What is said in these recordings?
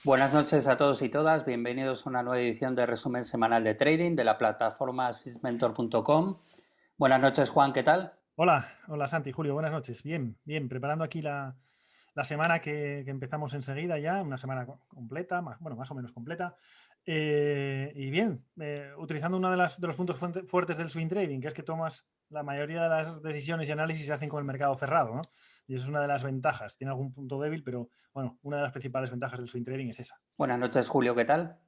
Buenas noches a todos y todas. Bienvenidos a una nueva edición de resumen semanal de trading de la plataforma sysmentor.com. Buenas noches, Juan, ¿qué tal? Hola Santi, Julio, buenas noches. Bien, preparando aquí la semana que empezamos enseguida ya, una semana completa, más o menos completa. Y bien, utilizando uno de los puntos fuertes del swing trading, que es que tomas la mayoría de las decisiones y análisis se hacen con el mercado cerrado, ¿no? Y eso es una de las ventajas. Tiene algún punto débil, pero bueno, una de las principales ventajas del swing trading es esa. Buenas noches, Julio, ¿qué tal?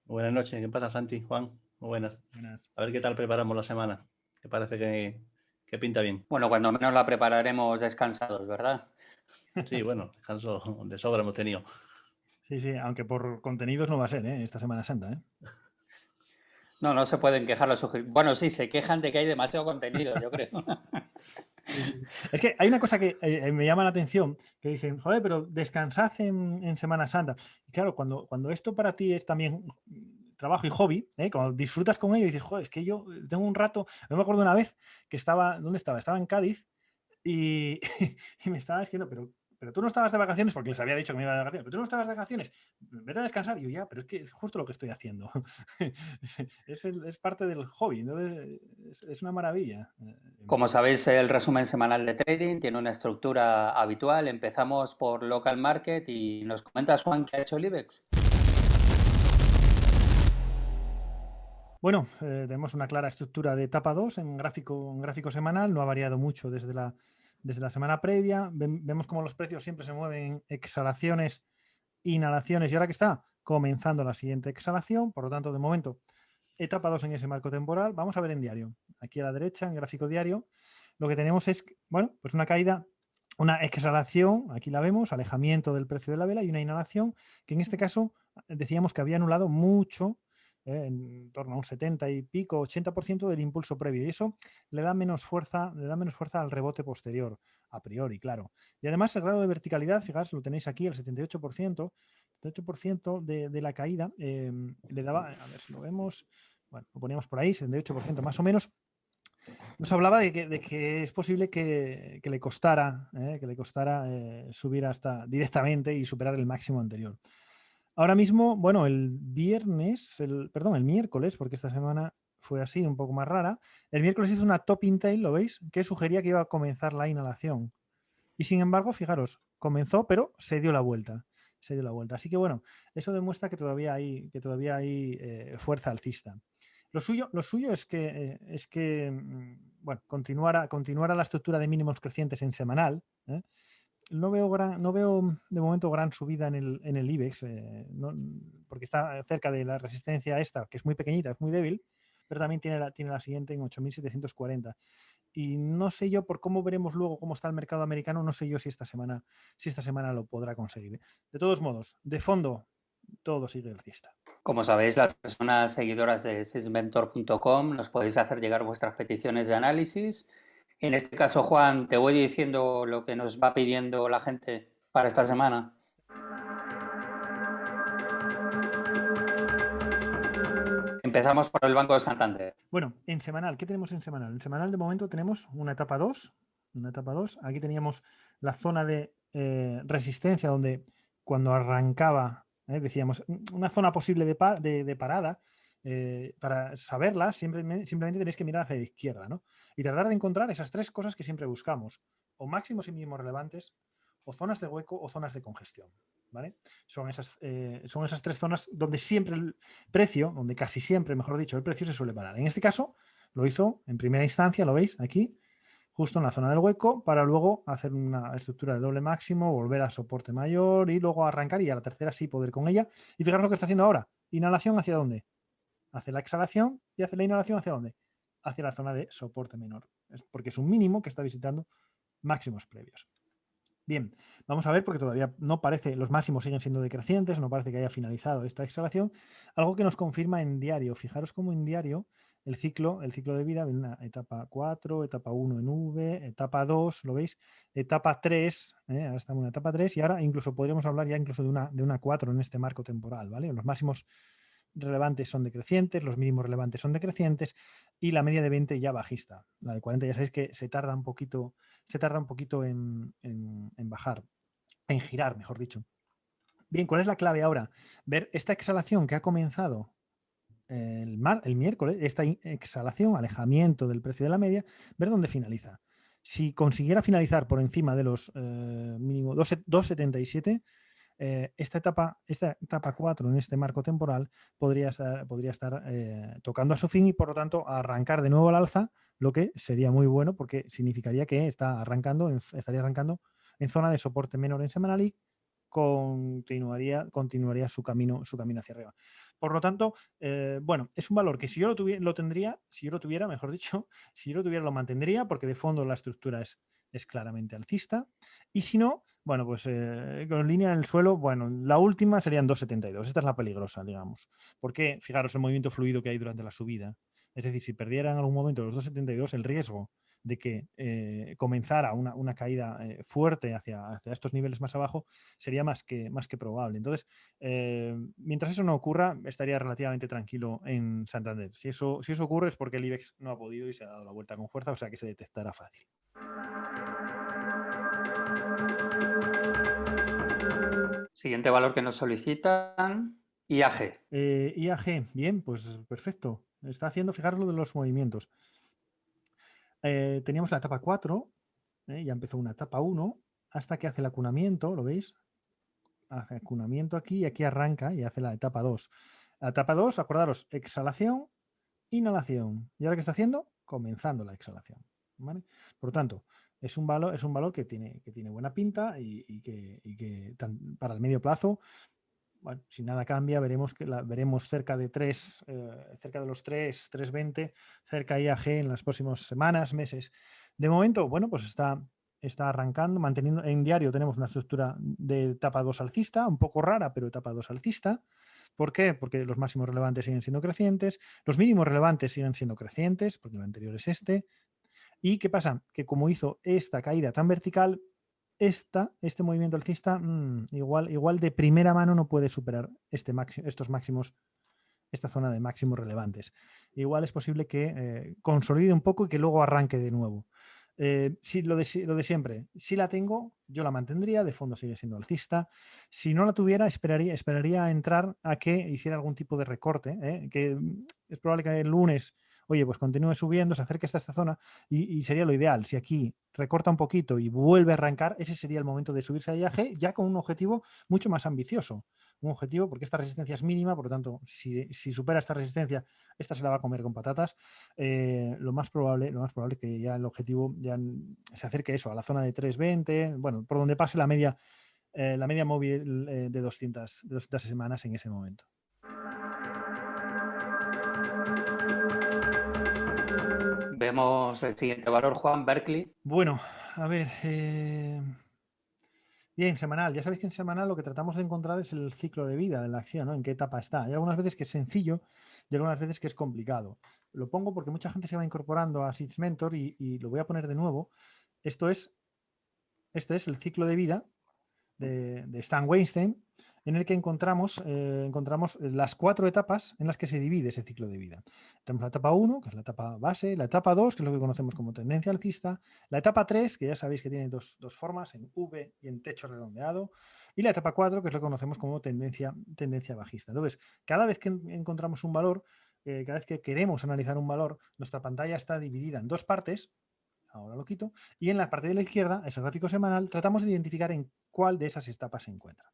Buenas noches, ¿qué pasa, Santi? Juan, muy buenas. Buenas. A ver qué tal preparamos la semana. Que parece que pinta bien. Bueno, cuando menos la prepararemos descansados, ¿verdad? Sí, Sí. bueno, descanso de sobra hemos tenido. Sí, sí, aunque por contenidos no va a ser, ¿eh? Esta Semana Santa, ¿eh? No, no se pueden quejar los suscriptores. Bueno, sí, se quejan de que hay demasiado contenido, yo creo. Sí, sí, sí. Es que hay una cosa que me llama la atención, que dicen, joder, pero descansad en Semana Santa. Y claro, cuando esto para ti es también trabajo y hobby, cuando disfrutas con ello y dices, joder, es que yo tengo un rato, no me acuerdo una vez que estaba, ¿dónde estaba? Estaba en Cádiz y, y me estaba diciendo, pero tú no estabas de vacaciones, porque les había dicho que me iba de vacaciones, pero tú no estabas de vacaciones, vete a descansar. Y yo, ya, pero es que es justo lo que estoy haciendo. Es parte del hobby, ¿no? Es una maravilla. Como sabéis, el resumen semanal de trading tiene una estructura habitual. Empezamos por local market y nos comentas, Juan, qué ha hecho el IBEX. Bueno, tenemos una clara estructura de etapa 2 en gráfico semanal, no ha variado mucho desde la semana previa. Vemos cómo los precios siempre se mueven en exhalaciones, inhalaciones y ahora que está comenzando la siguiente exhalación, por lo tanto, de momento, etapa 2 en ese marco temporal. Vamos a ver en diario. Aquí a la derecha, en gráfico diario, lo que tenemos es, bueno, pues una caída, una exhalación, aquí la vemos, alejamiento del precio de la vela y una inhalación que en este caso decíamos que había anulado mucho en torno a un 70 y pico, 80% del impulso previo. Y eso le da menos fuerza al rebote posterior, a priori, claro. Y además el grado de verticalidad, fijaos, lo tenéis aquí, el 78% de la caída le daba, a ver si lo vemos, bueno, lo poníamos por ahí, 78% más o menos. Nos hablaba de que es posible que le costara, subir hasta directamente y superar el máximo anterior. Ahora mismo, bueno, el miércoles, porque esta semana fue así, un poco más rara, el miércoles hizo una top tail, ¿lo veis? Que sugería que iba a comenzar la inhalación. Y sin embargo, fijaros, comenzó, pero se dio la vuelta. Se dio la vuelta. Así que bueno, eso demuestra que todavía hay fuerza alcista. Lo suyo es que bueno, continuara la estructura de mínimos crecientes en semanal. No veo de momento gran subida en el IBEX, porque está cerca de la resistencia esta, que es muy pequeñita, es muy débil, pero también tiene la siguiente en 8.740. Y no sé yo, por cómo veremos luego cómo está el mercado americano, no sé yo si esta semana lo podrá conseguir. De todos modos, de fondo, todo sigue alcista. Como sabéis, las personas seguidoras de sysmentor.com nos podéis hacer llegar vuestras peticiones de análisis. En este caso, Juan, te voy diciendo lo que nos va pidiendo la gente para esta semana. Empezamos por el Banco de Santander. Bueno, en semanal, ¿qué tenemos en semanal? En semanal de momento tenemos una etapa 2. Una etapa 2. Aquí teníamos la zona de resistencia donde cuando arrancaba, decíamos, una zona posible de parada. Para saberla, simplemente tenéis que mirar hacia la izquierda, ¿no? Y tratar de encontrar esas tres cosas que siempre buscamos, o máximos y mínimos relevantes, o zonas de hueco o zonas de congestión, ¿vale? Son esas tres zonas donde siempre donde casi siempre, mejor dicho, el precio se suele parar. En este caso, lo hizo en primera instancia, lo veis aquí, justo en la zona del hueco, para luego hacer una estructura de doble máximo, volver a soporte mayor y luego arrancar y a la tercera sí poder con ella. Y fijaros lo que está haciendo ahora. Inhalación hacia dónde? Hacia la exhalación y hace la inhalación hacia dónde? Hacia la zona de soporte menor. Porque es un mínimo que está visitando máximos previos. Bien, vamos a ver porque todavía no parece, los máximos siguen siendo decrecientes, no parece que haya finalizado esta exhalación, algo que nos confirma en diario. Fijaros cómo en diario el ciclo de vida, una etapa 4, etapa 1 en V, etapa 2, ¿lo veis? Etapa 3, ahora estamos en etapa 3 y ahora incluso podríamos hablar ya incluso de una 4 en este marco temporal, ¿vale? Los máximos relevantes son decrecientes, los mínimos relevantes son decrecientes y la media de 20 ya bajista. La de 40 ya sabéis que se tarda un poquito en bajar, en girar, mejor dicho. Bien, ¿cuál es la clave ahora? Ver esta exhalación que ha comenzado el miércoles, esta exhalación, alejamiento del precio de la media, ver dónde finaliza. Si consiguiera finalizar por encima de los mínimo 2,77, esta etapa 4 en este marco temporal podría estar tocando a su fin y por lo tanto arrancar de nuevo al alza, lo que sería muy bueno porque significaría que estaría arrancando en zona de soporte menor en semanal y continuaría su camino hacia arriba. Por lo tanto, bueno, es un valor que si yo lo tuviera, mejor dicho, si yo lo tuviera lo mantendría porque de fondo la estructura es claramente alcista. Y si no, bueno, pues con línea en el suelo, bueno, la última serían 2,72. Esta es la peligrosa, digamos. Porque, fijaros, el movimiento fluido que hay durante la subida. Es decir, si perdiera en algún momento los 2,72, el riesgo de que comenzara una caída fuerte hacia estos niveles más abajo sería más que probable. Entonces, mientras eso no ocurra, estaría relativamente tranquilo en Santander. Si eso ocurre es porque el IBEX no ha podido y se ha dado la vuelta con fuerza, o sea que se detectará fácil. Siguiente valor que nos solicitan, IAG. IAG, bien, pues perfecto. Está haciendo, fijaros lo de los movimientos. Teníamos la etapa 4, ya empezó una etapa 1, hasta que hace el acunamiento, ¿lo veis? Hace acunamiento aquí y aquí arranca y hace la etapa 2. La etapa 2, acordaros, exhalación, inhalación. ¿Y ahora qué está haciendo? Comenzando la exhalación. ¿Vale? Por lo tanto, es un valor que tiene buena pinta y que para el medio plazo, bueno, si nada cambia, veremos cerca de los 3,20, cerca IAG en las próximas semanas, meses. De momento, bueno, pues está arrancando, manteniendo. En diario tenemos una estructura de etapa 2 alcista, un poco rara, pero etapa 2 alcista. ¿Por qué? Porque los máximos relevantes siguen siendo crecientes, los mínimos relevantes siguen siendo crecientes, porque el anterior es este. ¿Y qué pasa? Que como hizo esta caída tan vertical, este movimiento alcista, igual de primera mano no puede superar estos máximos, esta zona de máximos relevantes. Igual es posible que consolide un poco y que luego arranque de nuevo. Si lo de siempre, si la tengo, yo la mantendría, de fondo sigue siendo alcista. Si no la tuviera, esperaría a entrar a que hiciera algún tipo de recorte, que es probable que el lunes, oye, pues continúe subiendo, se acerque hasta esta zona y sería lo ideal. Si aquí recorta un poquito y vuelve a arrancar, ese sería el momento de subirse a IAG ya con un objetivo mucho más ambicioso. Un objetivo, porque esta resistencia es mínima, por lo tanto, si supera esta resistencia, esta se la va a comer con patatas. Lo más probable que ya el objetivo ya se acerque eso, a la zona de 3,20, bueno, por donde pase la media móvil de 200 semanas en ese momento. Vemos el siguiente valor, Juan, Berkeley. Bueno, a ver. Bien, semanal. Ya sabéis que en semanal lo que tratamos de encontrar es el ciclo de vida de la acción, ¿no? En qué etapa está. Hay algunas veces que es sencillo y algunas veces que es complicado. Lo pongo porque mucha gente se va incorporando a Seeds Mentor y lo voy a poner de nuevo. Este es el ciclo de vida de Stan Weinstein, en el que encontramos las 4 etapas en las que se divide ese ciclo de vida. Tenemos la etapa 1, que es la etapa base, la etapa 2, que es lo que conocemos como tendencia alcista, la etapa 3, que ya sabéis que tiene dos formas, en V y en techo redondeado, y la etapa 4, que es lo que conocemos como tendencia bajista. Entonces, cada vez que encontramos un valor, cada vez que queremos analizar un valor, nuestra pantalla está dividida en 2 partes. Ahora lo quito. Y en la parte de la izquierda, ese gráfico semanal, tratamos de identificar en cuál de esas etapas se encuentra.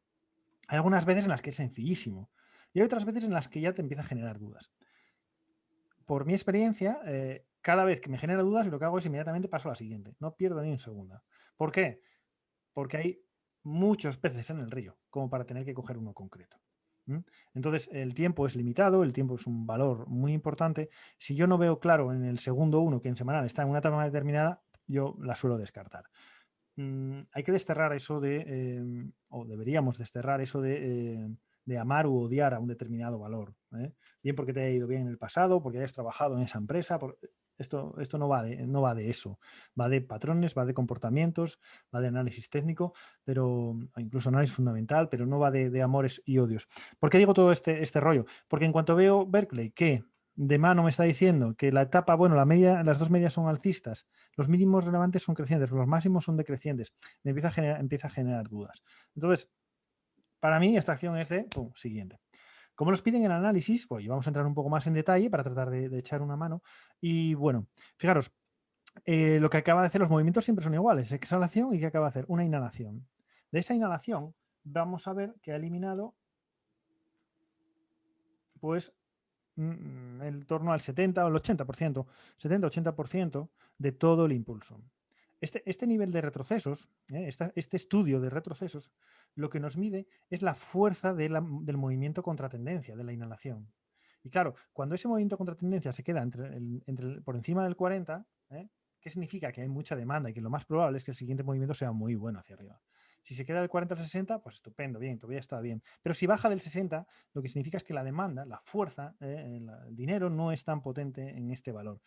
Hay algunas veces en las que es sencillísimo y hay otras veces en las que ya te empieza a generar dudas. Por mi experiencia, cada vez que me genera dudas, lo que hago es inmediatamente paso a la siguiente. No pierdo ni un segundo. ¿Por qué? Porque hay muchos peces en el río como para tener que coger uno concreto. Entonces, el tiempo es limitado, el tiempo es un valor muy importante. Si yo no veo claro en el segundo uno que en semanal está en una etapa determinada, yo la suelo descartar. Hay que desterrar eso o deberíamos desterrar eso de amar u odiar a un determinado valor. Bien porque te haya ido bien en el pasado, porque hayas trabajado en esa empresa. Esto no va de eso. Va de patrones, va de comportamientos, va de análisis técnico, pero incluso análisis fundamental, pero no va de amores y odios. ¿Por qué digo todo este rollo? Porque en cuanto veo Berkeley que de mano me está diciendo que la etapa, bueno, las 2 medias son alcistas, los mínimos relevantes son crecientes, los máximos son decrecientes, me empieza a generar dudas. Entonces, para mí esta acción es de siguiente. Como nos piden en análisis, pues vamos a entrar un poco más en detalle para tratar de echar una mano. Y bueno, fijaros, lo que acaba de hacer, los movimientos siempre son iguales, exhalación y ¿qué acaba de hacer? Una inhalación. De esa inhalación vamos a ver que ha eliminado pues en torno al 70 o el 80%, 70-80% de todo el impulso. Este nivel de retrocesos, este estudio de retrocesos, lo que nos mide es la fuerza del movimiento contra tendencia, de la inhalación. Y claro, cuando ese movimiento contra tendencia se queda por encima del 40, ¿qué significa? Que hay mucha demanda y que lo más probable es que el siguiente movimiento sea muy bueno hacia arriba. Si se queda del 40 al 60, pues estupendo, bien, todavía está bien. Pero si baja del 60, lo que significa es que la demanda, la fuerza, el dinero no es tan potente en este valor.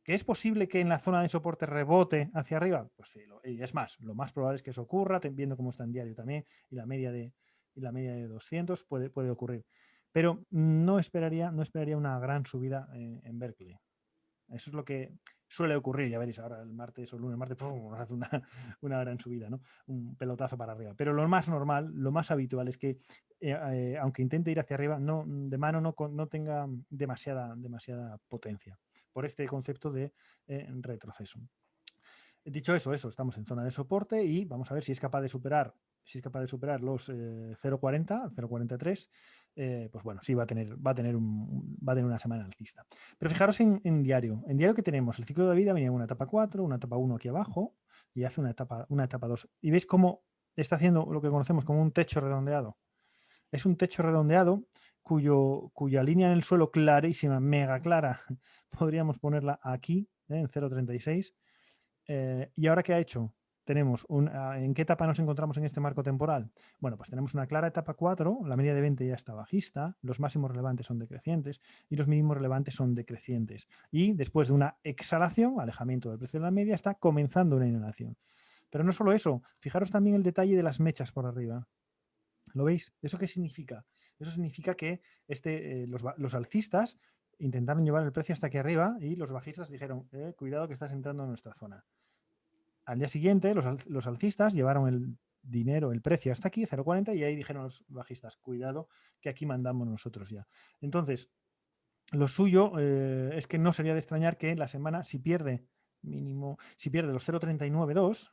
¿Que es posible que en la zona de soporte rebote hacia arriba? Pues sí, y es más, lo más probable es que eso ocurra, viendo cómo está en diario también, y la media de 200 puede ocurrir. Pero no esperaría una gran subida en Berkeley. Eso es lo que suele ocurrir, ya veréis ahora el martes o el lunes, martes, hace una gran subida, ¿no? Un pelotazo para arriba. Pero lo más normal, lo más habitual es que, aunque intente ir hacia arriba, de mano no tenga demasiada potencia, por este concepto de retroceso. Dicho eso, estamos en zona de soporte y vamos a ver si es capaz de superar los 0,40, 0,43. Pues bueno, sí va a tener una semana alcista. Pero fijaros en diario. En diario que tenemos el ciclo de vida, venía una etapa 4, una etapa 1 aquí abajo y hace una etapa 2. Y veis cómo está haciendo lo que conocemos como un techo redondeado. Es un techo redondeado cuya línea en el suelo clarísima, mega clara, podríamos ponerla aquí, en 0,36. ¿Y ahora qué ha hecho? Tenemos ¿en qué etapa nos encontramos en este marco temporal? Bueno, pues tenemos una clara etapa 4, la media de 20 ya está bajista, los máximos relevantes son decrecientes y los mínimos relevantes son decrecientes. Y después de una exhalación, alejamiento del precio de la media, está comenzando una inhalación. Pero no solo eso, fijaros también el detalle de las mechas por arriba. ¿Lo veis? ¿Eso qué significa? Eso significa que los alcistas intentaron llevar el precio hasta aquí arriba y los bajistas dijeron, cuidado que estás entrando en nuestra zona. Al día siguiente, los alcistas llevaron el dinero, el precio hasta aquí, 0,40, y ahí dijeron los bajistas, cuidado que aquí mandamos nosotros ya. Entonces, lo suyo es que no sería de extrañar que la semana, si pierde los 0,392,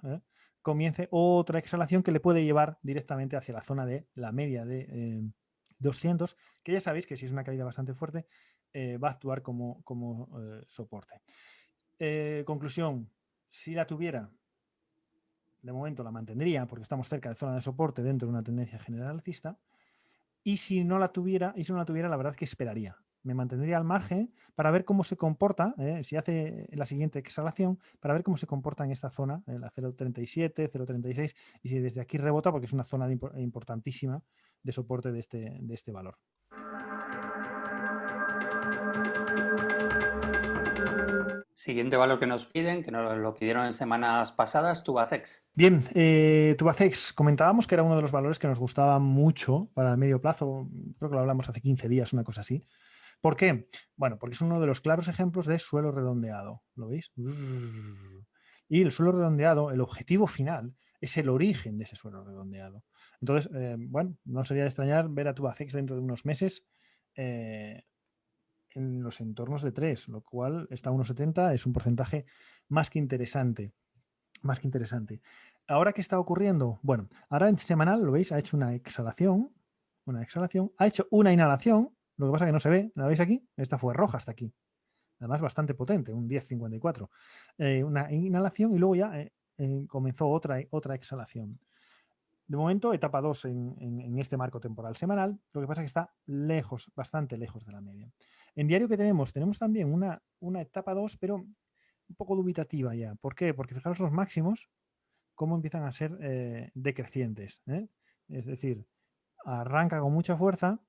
comience otra exhalación que le puede llevar directamente hacia la zona de la media de 200, que ya sabéis que si es una caída bastante fuerte, va a actuar como soporte. Conclusión, si la tuviera, de momento la mantendría porque estamos cerca de zona de soporte dentro de una tendencia general alcista. Y si no la tuviera, la verdad es que esperaría. Me mantendría al margen para ver cómo se comporta, si hace la siguiente exhalación, para ver cómo se comporta en esta zona, la 0,37, 0,36, y si desde aquí rebota, porque es una zona importantísima de soporte de este valor. Siguiente valor que nos piden, que nos lo pidieron en semanas pasadas, Tubacex. Bien, Tubacex, comentábamos que era uno de los valores que nos gustaba mucho para el medio plazo, creo que lo hablamos hace 15 días, una cosa así. ¿Por qué? Bueno, porque es uno de los claros ejemplos de suelo redondeado, ¿lo veis? Y el suelo redondeado, el objetivo final, es el origen de ese suelo redondeado. Entonces, bueno, no sería de extrañar ver a Tubacex dentro de unos meses en los entornos de 3, lo cual está a 1,70, es un porcentaje más que interesante. ¿Ahora qué está ocurriendo? Bueno, ahora en semanal, lo veis, ha hecho una exhalación, ha hecho una inhalación, lo que pasa es que no se ve, ¿la veis aquí? Esta fue roja hasta aquí. Además, bastante potente, un 10,54. Una inhalación y luego ya comenzó otra exhalación. De momento, etapa 2 en este marco temporal semanal, lo que pasa es que está lejos, bastante lejos de la media. En diario que tenemos también una etapa 2, pero un poco dubitativa ya. ¿Por qué? Porque fijaros los máximos, cómo empiezan a ser decrecientes. Es decir, arranca con mucha fuerza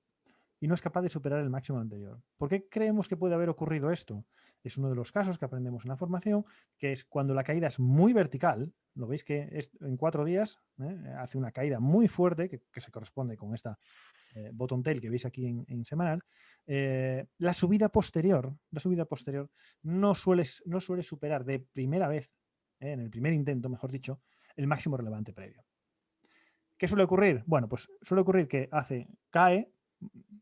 y no es capaz de superar el máximo anterior. ¿Por qué creemos que puede haber ocurrido esto? Es uno de los casos que aprendemos en la formación, que es cuando la caída es muy vertical, lo veis que en 4 días hace una caída muy fuerte, que se corresponde con esta bottom tail que veis aquí en semanal. La subida posterior no suele superar de primera vez, en el primer intento, mejor dicho, el máximo relevante previo. ¿Qué suele ocurrir? Bueno, pues suele ocurrir que cae,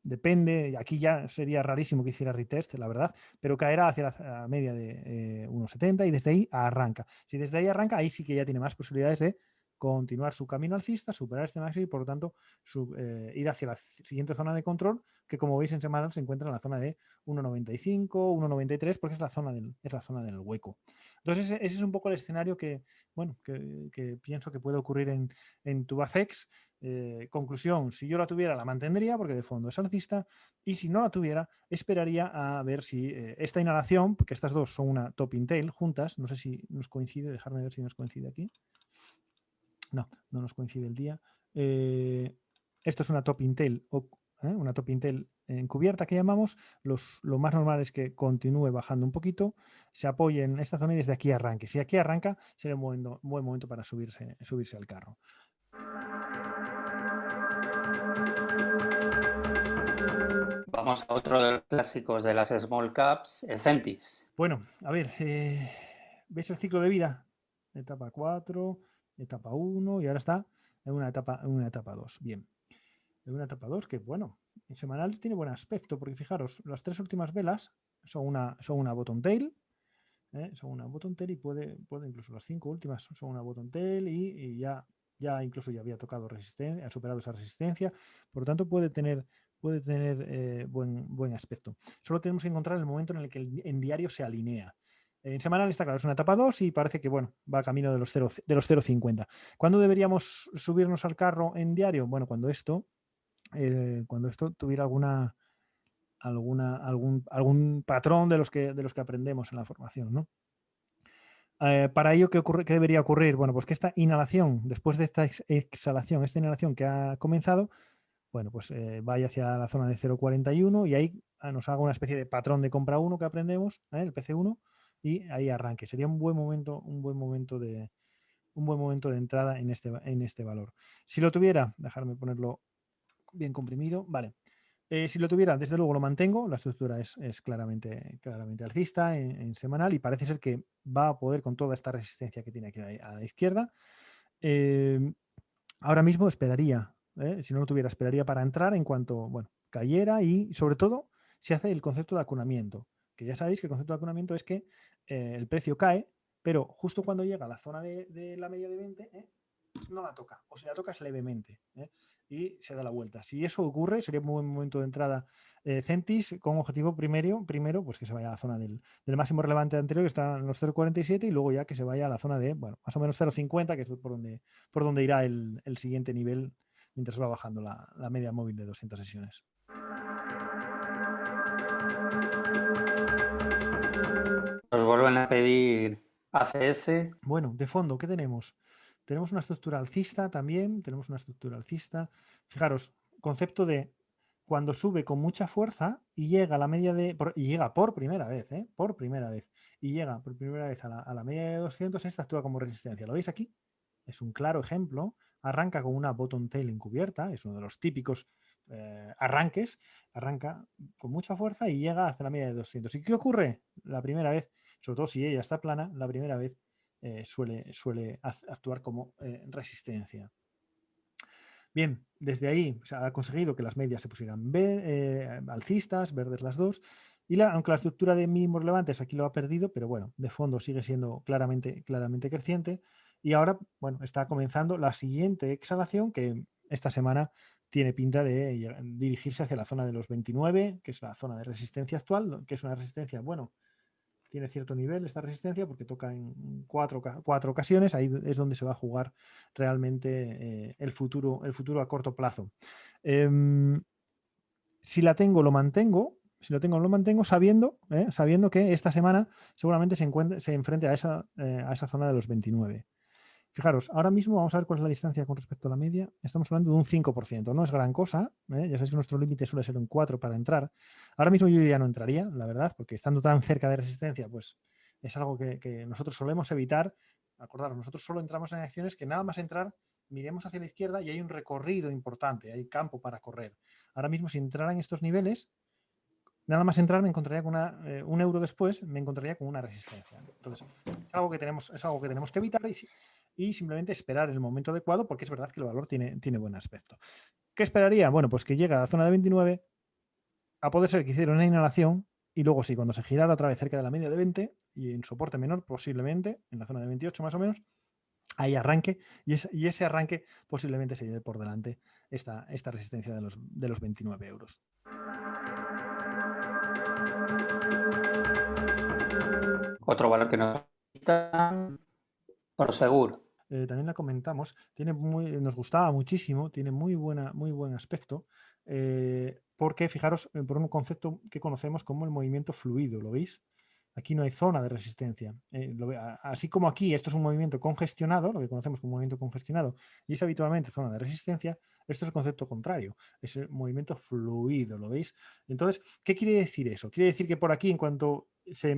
depende, aquí ya sería rarísimo que hiciera retest, la verdad, pero caerá hacia la media de 1,70 y desde ahí arranca. Si desde ahí arranca, ahí sí que ya tiene más posibilidades de continuar su camino alcista, superar este máximo y por lo tanto ir hacia la siguiente zona de control, que como veis en semanal se encuentra en la zona de 1,95, 1,93, porque es la zona del hueco. Entonces ese es un poco el escenario que pienso que puede ocurrir en Tubacex. Conclusión, si yo la tuviera la mantendría porque de fondo es alcista, y si no la tuviera esperaría a ver si esta inhalación, porque estas dos son una top tail juntas, no sé si nos coincide, dejarme ver si nos coincide aquí. No nos coincide el día. Esto es una top tail, una top tail encubierta que llamamos. Lo más normal es que continúe bajando un poquito, se apoye en esta zona y desde aquí arranque. Si aquí arranca, sería un buen momento para subirse al carro. Vamos a otro de los clásicos de las small caps, Centis. Bueno, a ver, ¿veis el ciclo de vida? Etapa 4, etapa 1 y ahora está en una etapa 2. Bien, en una etapa 2 que, bueno, en semanal tiene buen aspecto porque fijaros, las tres últimas velas son una bottom tail, son una bottom tail y puede incluso las 5 últimas son una bottom tail y ya incluso ya había tocado resistencia, ha superado esa resistencia, por lo tanto puede tener buen aspecto. Solo tenemos que encontrar el momento en el que en diario se alinea. En semanal está claro, es una etapa 2 y parece que bueno, va camino de los 0,50. ¿Cuándo deberíamos subirnos al carro en diario? Bueno, cuando esto tuviera algún patrón de los que aprendemos en la formación, ¿no? Para ello, ¿qué debería ocurrir? Bueno, pues que esta inhalación, después de esta exhalación, esta inhalación que ha comenzado, bueno, pues vaya hacia la zona de 0,41 y ahí nos haga una especie de patrón de compra 1 que aprendemos, el PC1, y ahí arranque. Sería un buen momento de entrada en este valor. Si lo tuviera, dejarme ponerlo bien comprimido, vale. Si lo tuviera, desde luego lo mantengo. La estructura es claramente alcista en semanal y parece ser que va a poder con toda esta resistencia que tiene aquí a la izquierda. Ahora mismo esperaría, si no lo tuviera, esperaría para entrar en cuanto cayera y sobre todo se hace el concepto de acunamiento, que ya sabéis que el concepto de acunamiento es que el precio cae, pero justo cuando llega a la zona de la media de 20, no la toca, o si la tocas levemente y se da la vuelta. Si eso ocurre, sería un buen momento de entrada Centis con objetivo primero pues que se vaya a la zona del máximo relevante anterior, que está en los 0,47, y luego ya que se vaya a la zona de, más o menos 0,50, que es por donde irá el siguiente nivel mientras va bajando la media móvil de 200 sesiones. Nos vuelven a pedir ACS. Bueno, de fondo, ¿qué tenemos? Tenemos una estructura alcista también, Fijaros, concepto de cuando sube con mucha fuerza y llega a la media y llega por primera vez, y llega por primera vez a la media de 200, esta actúa como resistencia. ¿Lo veis aquí? Es un claro ejemplo. Arranca con una bottom tail encubierta, es uno de los típicos arranques. Arranca con mucha fuerza y llega hasta la media de 200. ¿Y qué ocurre? La primera vez, sobre todo si ella está plana, la primera vez suele actuar como resistencia. Bien, desde ahí se ha conseguido que las medias se pusieran alcistas, verdes las dos, y aunque la estructura de mínimos relevantes aquí lo ha perdido, pero bueno, de fondo sigue siendo claramente creciente, y ahora, está comenzando la siguiente exhalación que esta semana tiene pinta de dirigirse hacia la zona de los 29, que es la zona de resistencia actual, que es una resistencia, tiene cierto nivel esta resistencia porque toca en cuatro ocasiones, ahí es donde se va a jugar realmente el futuro a corto plazo. Si la tengo, lo mantengo. Si lo tengo, lo mantengo sabiendo que esta semana seguramente se enfrente a esa zona de los 29. Fijaros, ahora mismo vamos a ver cuál es la distancia con respecto a la media. Estamos hablando de un 5%, no es gran cosa. Ya sabéis que nuestro límite suele ser un 4 para entrar. Ahora mismo yo ya no entraría, la verdad, porque estando tan cerca de resistencia, pues es algo que nosotros solemos evitar. Acordaros, nosotros solo entramos en acciones que nada más entrar, miremos hacia la izquierda y hay un recorrido importante, hay campo para correr. Ahora mismo, si entrara en estos niveles, nada más entrar me encontraría con un euro después, me encontraría con una resistencia. Entonces, es algo que tenemos que evitar y simplemente esperar el momento adecuado, porque es verdad que el valor tiene buen aspecto. ¿Qué esperaría? Bueno, pues que llega a la zona de 29, a poder ser que hiciera una inhalación y luego sí, cuando se girara otra vez cerca de la media de 20 y en soporte menor posiblemente, en la zona de 28 más o menos, ahí arranque y ese arranque posiblemente se lleve por delante esta resistencia de los 29 euros. Otro valor que nos solicita, Prosegur. También la comentamos, nos gustaba muchísimo, tiene muy buen aspecto, porque fijaros por un concepto que conocemos como el movimiento fluido, ¿lo veis? Aquí no hay zona de resistencia. Así como aquí esto es un movimiento congestionado, lo que conocemos como movimiento congestionado, y es habitualmente zona de resistencia, esto es el concepto contrario, es el movimiento fluido, ¿lo veis? Entonces, ¿qué quiere decir eso? Quiere decir que por aquí, en cuanto se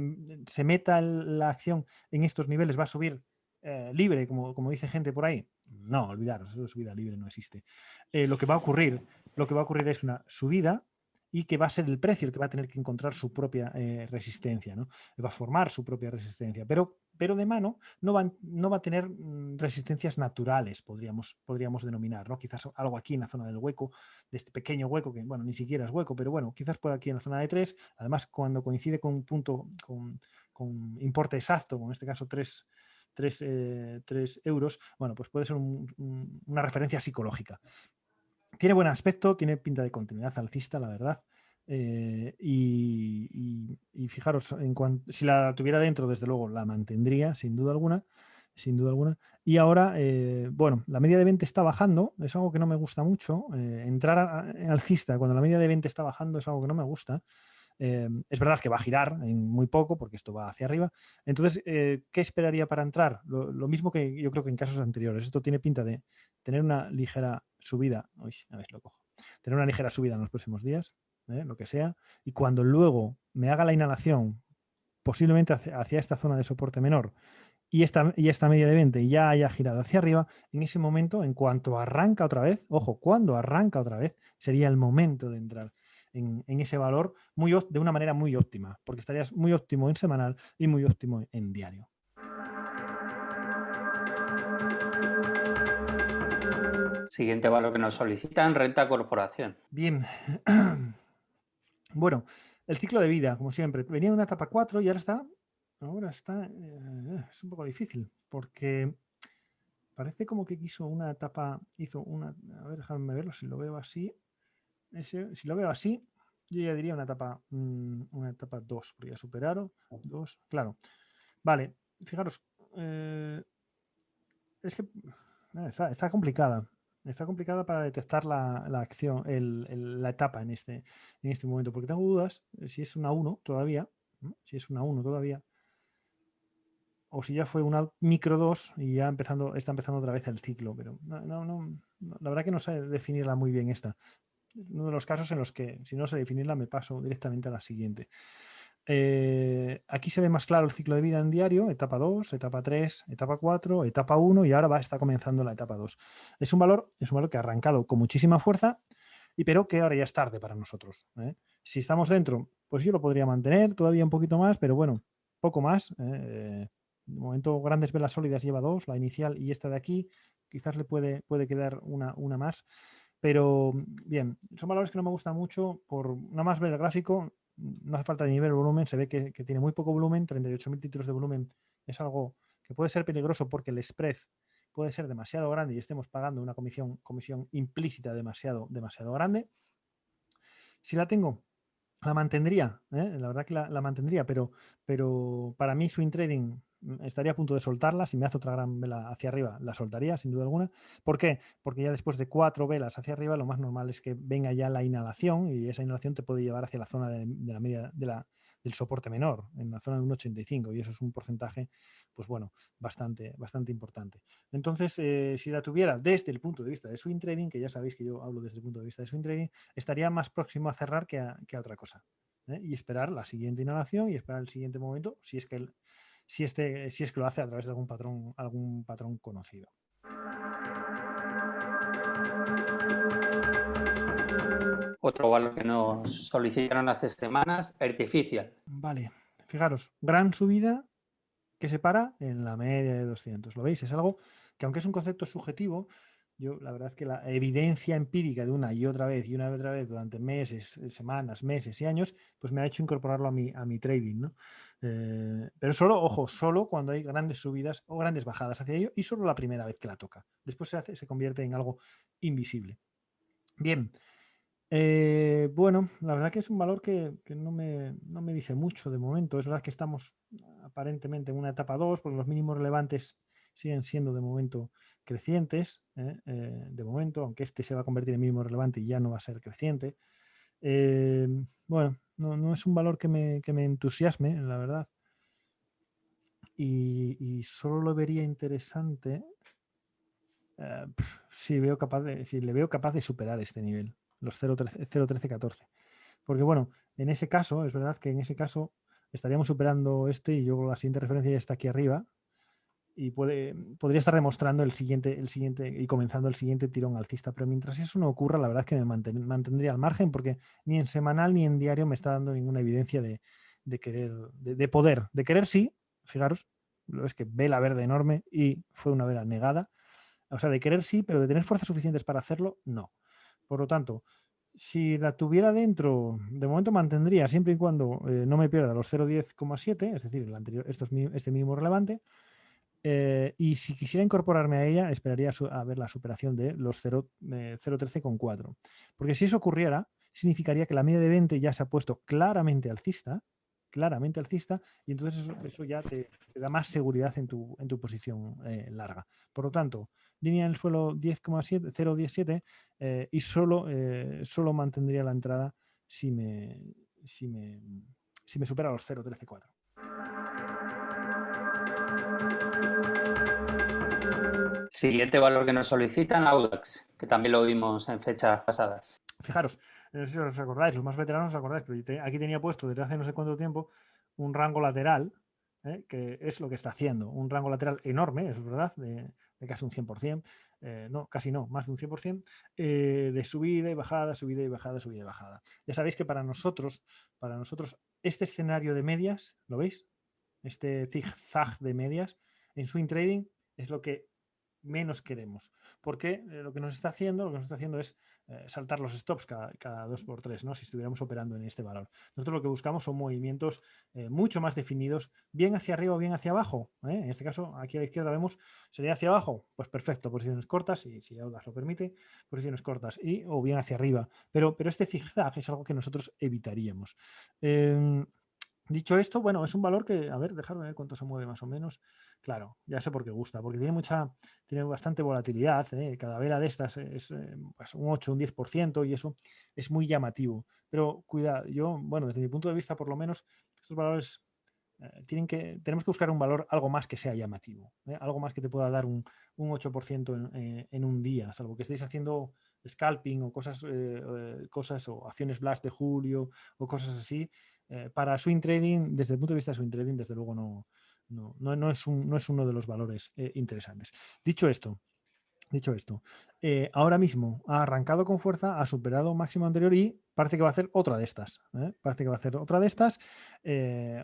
meta la acción en estos niveles, va a subir libre, como dice gente por ahí. No, olvidaros, eso de subida libre no existe. Lo que va a ocurrir es una subida y que va a ser el precio el que va a tener que encontrar su propia resistencia, ¿no? Va a formar su propia resistencia, pero de mano no va a tener resistencias naturales, podríamos denominar, ¿no? Quizás algo aquí en la zona del hueco, de este pequeño hueco, que bueno, ni siquiera es hueco, pero bueno, quizás por aquí en la zona de 3, además cuando coincide con un punto, con importe exacto, como en este caso 3 euros, bueno, pues puede ser una referencia psicológica. Tiene buen aspecto, tiene pinta de continuidad alcista, la verdad. Y fijaros, si la tuviera dentro, desde luego la mantendría, sin duda alguna. Sin duda alguna. Y ahora, bueno, la media de 20 está bajando, es algo que no me gusta mucho. Entrar en alcista cuando la media de 20 está bajando es algo que no me gusta. Es verdad que va a girar en muy poco porque esto va hacia arriba. Entonces, ¿qué esperaría para entrar? Lo mismo que yo creo que en casos anteriores. Esto tiene pinta de tener una ligera subida. Uy, a ver si lo cojo. Tener una ligera subida en los próximos días, lo que sea. Y cuando luego me haga la inhalación, posiblemente hacia esta zona de soporte menor, y esta media de 20 ya haya girado hacia arriba, en ese momento, en cuanto arranca otra vez, ojo, cuando arranca otra vez, sería el momento de entrar en ese valor de una manera muy óptima, porque estarías muy óptimo en semanal y muy óptimo en diario. Siguiente valor que nos solicitan, renta corporación. Bien. Bueno, el ciclo de vida, como siempre, venía de una etapa 4 y ahora está es un poco difícil, porque parece como que hizo una, a ver, déjame verlo, si lo veo así, si lo veo así, yo ya diría una etapa 2, porque ya superaron 2, claro. Vale, fijaros, es que está complicada. Está complicada para detectar la acción, la etapa en este momento, porque tengo dudas si es una 1 todavía, ¿no? Si es una 1 todavía, o si ya fue una micro 2 y ya está empezando otra vez el ciclo, pero la verdad que no sé definirla muy bien esta. Uno de los casos en los que, si no sé definirla, me paso directamente a la siguiente. Aquí se ve más claro el ciclo de vida en diario, etapa 2, etapa 3, etapa 4, etapa 1 y ahora está comenzando la etapa 2. Es un valor que ha arrancado con muchísima fuerza, pero que ahora ya es tarde para nosotros. Si estamos dentro, pues yo lo podría mantener todavía un poquito más, pero bueno, poco más. De momento, grandes velas sólidas lleva 2, la inicial y esta de aquí. Quizás le puede quedar una más. Pero bien, son valores que no me gustan mucho por nada más ver el gráfico. No hace falta ni ver el volumen, se ve que tiene muy poco volumen, 38.000 títulos de volumen es algo que puede ser peligroso porque el spread puede ser demasiado grande y estemos pagando una comisión implícita demasiado grande. Si la tengo, la mantendría, la verdad que la mantendría, pero para mí swing trading estaría a punto de soltarla. Si me hace otra gran vela hacia arriba, la soltaría, sin duda alguna. ¿Por qué? Porque ya después de 4 velas hacia arriba, lo más normal es que venga ya la inhalación y esa inhalación te puede llevar hacia la zona de la media del soporte menor, en la zona de 1,85, y eso es un porcentaje, pues bueno, bastante importante. Entonces, si la tuviera desde el punto de vista de swing trading, que ya sabéis que yo hablo desde el punto de vista de swing trading, estaría más próximo a cerrar que a otra cosa. Y esperar la siguiente inhalación y esperar el siguiente momento si es que lo hace a través de algún patrón conocido. Otro valor que nos solicitaron hace semanas, Artificial. Vale, fijaros, gran subida que se para en la media de 200. ¿Lo veis? Es algo que aunque es un concepto subjetivo, yo la verdad es que la evidencia empírica de una y otra vez durante meses, semanas, meses y años, pues me ha hecho incorporarlo a mi trading, ¿no? Pero solo, ojo, solo cuando hay grandes subidas o grandes bajadas hacia ello y solo la primera vez que la toca. Después se convierte en algo invisible. Bien. Bueno, la verdad que es un valor que no me dice mucho de momento. Es verdad que estamos aparentemente en una etapa 2, porque los mínimos relevantes siguen siendo de momento crecientes, de momento, aunque este se va a convertir en mínimo relevante y ya no va a ser creciente. Bueno, no es un valor que me entusiasme, la verdad. Y solo lo vería interesante si le veo capaz de superar este nivel, los 0.1314. Porque bueno, en ese caso, es verdad que en ese caso estaríamos superando este y yo la siguiente referencia ya está aquí arriba y podría estar demostrando el siguiente y comenzando el siguiente tirón alcista. Pero mientras eso no ocurra, la verdad es que me mantendría al margen porque ni en semanal ni en diario me está dando ninguna evidencia de querer, de poder. De querer sí, fijaros, es que vela verde enorme y fue una vela negada. O sea, de querer sí, pero de tener fuerzas suficientes para hacerlo, no. Por lo tanto, si la tuviera dentro, de momento mantendría siempre y cuando no me pierda los 0.10,7, es decir, este mínimo relevante. Y si quisiera incorporarme a ella, esperaría a ver la superación de los 0.13,4. Porque si eso ocurriera, significaría que la media de 20 ya se ha puesto claramente alcista, y entonces eso ya te da más seguridad en tu posición larga. Por lo tanto, línea en el suelo 10,7, 0.17 y solo mantendría la entrada si me supera los 0.13,4. Siguiente valor que nos solicitan, Audax, que también lo vimos en fechas pasadas. Fijaros, no sé si os acordáis, los más veteranos os acordáis, pero aquí tenía puesto desde hace no sé cuánto tiempo un rango lateral, que es lo que está haciendo. Un rango lateral enorme, es verdad, de casi un 100%, no, casi no, más de un 100%, de subida y bajada, subida y bajada, subida y bajada. Ya sabéis que para nosotros, este escenario de medias, ¿lo veis? Este zigzag de medias en swing trading es lo que menos queremos, porque lo que nos está haciendo es saltar los stops cada 2x3, ¿no? Si estuviéramos operando en este valor. Nosotros lo que buscamos son movimientos mucho más definidos, bien hacia arriba o bien hacia abajo. En este caso, aquí a la izquierda vemos, sería hacia abajo, pues perfecto, posiciones cortas, y si Audax lo permite, posiciones cortas, o bien hacia arriba. Pero este zigzag es algo que nosotros evitaríamos. Dicho esto, bueno, es un valor que, a ver, dejadme ver cuánto se mueve más o menos. Claro, ya sé por qué gusta, porque tiene bastante volatilidad. Cada vela de estas es pues un 8, un 10% y eso es muy llamativo. Pero cuidado, bueno, desde mi punto de vista, por lo menos, estos valores tenemos que buscar un valor algo más que sea llamativo, algo más que te pueda dar un 8% en un día, salvo que estéis haciendo scalping o cosas o acciones blast de julio o cosas así. Para swing trading, desde el punto de vista de swing trading, desde luego no es uno de los valores interesantes. Dicho esto, ahora mismo ha arrancado con fuerza, ha superado máximo anterior y parece que va a hacer otra de estas.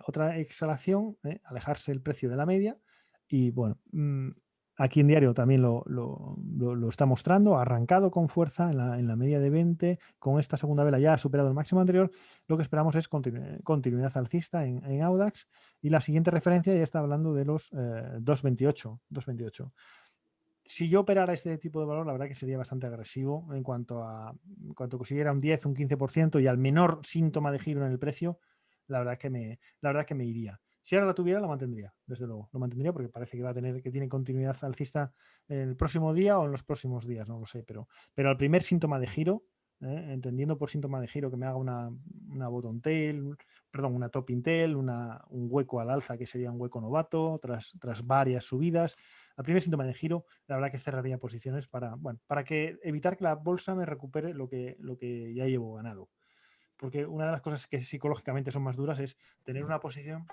Otra exhalación, alejarse el precio de la media. Y bueno, aquí en diario también lo está mostrando, ha arrancado con fuerza en la media de 20, con esta segunda vela ya ha superado el máximo anterior. Lo que esperamos es continuidad alcista en Audax, y la siguiente referencia ya está hablando de los 2.28. Si yo operara este tipo de valor, la verdad que sería bastante agresivo en cuanto consiguiera un 10, un 15% y al menor síntoma de giro en el precio, la verdad que me iría. Si ahora la tuviera, la mantendría, desde luego. Lo mantendría porque parece que tiene continuidad alcista el próximo día o en los próximos días, no lo sé, pero al primer síntoma de giro, entendiendo por síntoma de giro que me haga una bottom tail, perdón, una topping tail, un hueco al alza que sería un hueco novato, tras varias subidas. Al primer síntoma de giro, la verdad que cerraría posiciones para evitar que la bolsa me recupere lo que ya llevo ganado. Porque una de las cosas que psicológicamente son más duras es tener una posición,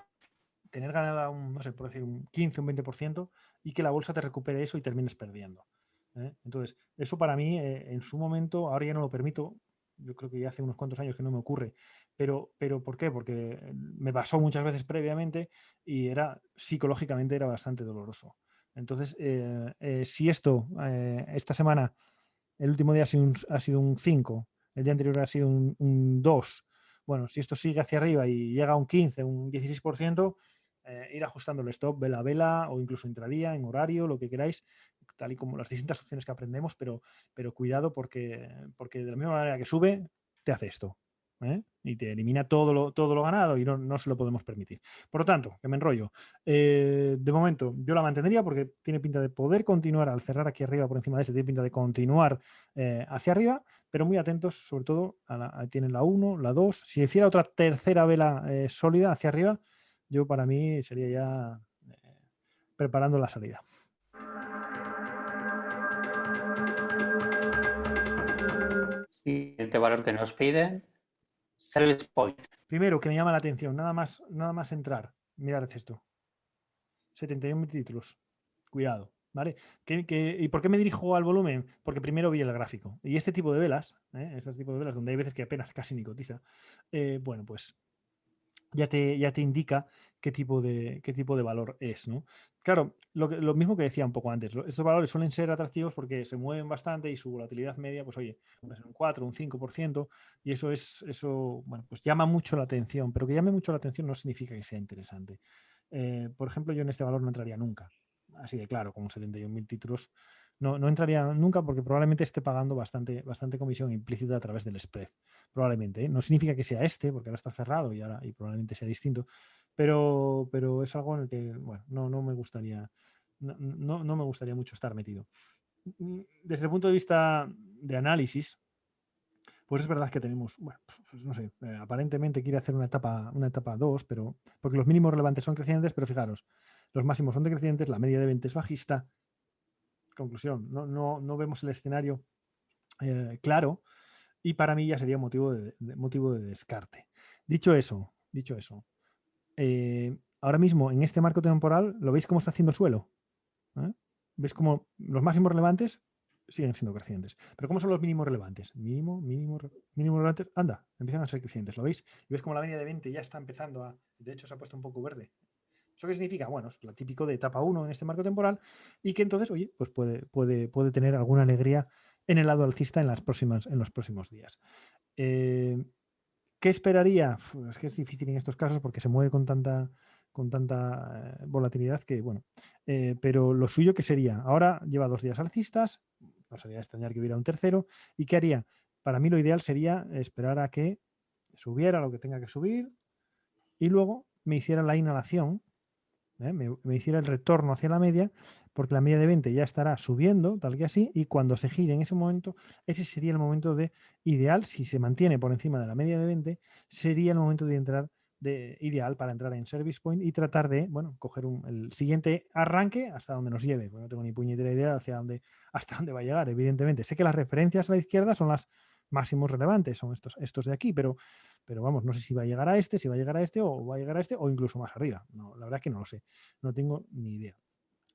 tener ganada no sé, por decir un 15, un 20% y que la bolsa te recupere eso y termines perdiendo. Entonces, eso para mí en su momento, ahora ya no lo permito. Yo creo que ya hace unos cuantos años que no me ocurre. Pero ¿por qué? Porque me pasó muchas veces previamente y psicológicamente era bastante doloroso. Entonces, si esto, esta semana, el último día ha sido un 5, el día anterior ha sido un 2, bueno, si esto sigue hacia arriba y llega a un 15, un 16%, ir ajustando el stop vela a vela o incluso intradía, en horario, lo que queráis, tal y como las distintas opciones que aprendemos, pero cuidado porque de la misma manera que sube, te hace esto. Y te elimina todo lo ganado y no se lo podemos permitir. Por lo tanto, que me enrollo. De momento, yo la mantendría porque tiene pinta de poder continuar al cerrar aquí arriba por encima de este, tiene pinta de continuar hacia arriba, pero muy atentos, sobre todo, tienen la 1, la 2. Si hiciera otra tercera vela sólida hacia arriba, yo para mí sería ya preparando la salida. Siguiente valor que nos piden, Service Point. Primero, que me llama la atención, nada más entrar. Mirad esto. 71 títulos. Cuidado, ¿vale? ¿Y por qué me dirijo al volumen? Porque primero vi el gráfico. Y este tipo de velas, este tipo de velas donde hay veces que apenas casi ni cotiza, bueno, pues ya te indica qué tipo de valor es, ¿no? Claro, lo mismo que decía un poco antes, estos valores suelen ser atractivos porque se mueven bastante y su volatilidad media, pues oye, puede ser un 4, un 5%, y eso, bueno, pues llama mucho la atención, pero que llame mucho la atención no significa que sea interesante. Por ejemplo, yo en este valor no entraría nunca, así de claro, con 71.000 títulos, no entraría nunca porque probablemente esté pagando bastante comisión implícita a través del spread. Probablemente. ¿eh? No significa que sea este, porque ahora está cerrado y probablemente sea distinto, pero es algo en el que, bueno, no me gustaría, no me gustaría mucho estar metido. Desde el punto de vista de análisis, pues es verdad que tenemos, bueno, pues no sé, aparentemente quiere hacer una etapa 2, pero porque los mínimos relevantes son crecientes, pero fijaros, los máximos son decrecientes, la media de 20 es bajista. Conclusión, no vemos el escenario claro y para mí ya sería motivo de descarte. Dicho eso, ahora mismo en este marco temporal, ¿lo veis cómo está haciendo suelo? ¿Veis cómo los máximos relevantes siguen siendo crecientes? Pero ¿cómo son los mínimos relevantes? Mínimo relevantes, anda, empiezan a ser crecientes, ¿lo veis? Y ves como la media de 20 ya está empezando de hecho se ha puesto un poco verde. ¿Eso qué significa? Bueno, es lo típico de etapa 1 en este marco temporal y que entonces, oye, pues puede tener alguna alegría en el lado alcista en los próximos días. ¿Qué esperaría? Es que es difícil en estos casos porque se mueve con tanta volatilidad que, bueno, pero lo suyo que sería, ahora lleva 2 días alcistas, no sería extrañar que hubiera un tercero, ¿y qué haría? Para mí lo ideal sería esperar a que subiera lo que tenga que subir y luego me hiciera la inhalación, me hiciera el retorno hacia la media, porque la media de 20 ya estará subiendo, tal que así, y cuando se gire en ese momento, ese sería el momento ideal, si se mantiene por encima de la media de 20, sería el momento de entrar ideal para entrar en Service Point y tratar de, bueno, coger el siguiente arranque hasta donde nos lleve, porque no tengo ni puñetera idea hasta dónde va a llegar, evidentemente. Sé que las referencias a la izquierda son las máximos relevantes, son estos de aquí, pero vamos, no sé si va a llegar a este, o va a llegar a este, o incluso más arriba. No, la verdad es que no lo sé, no tengo ni idea.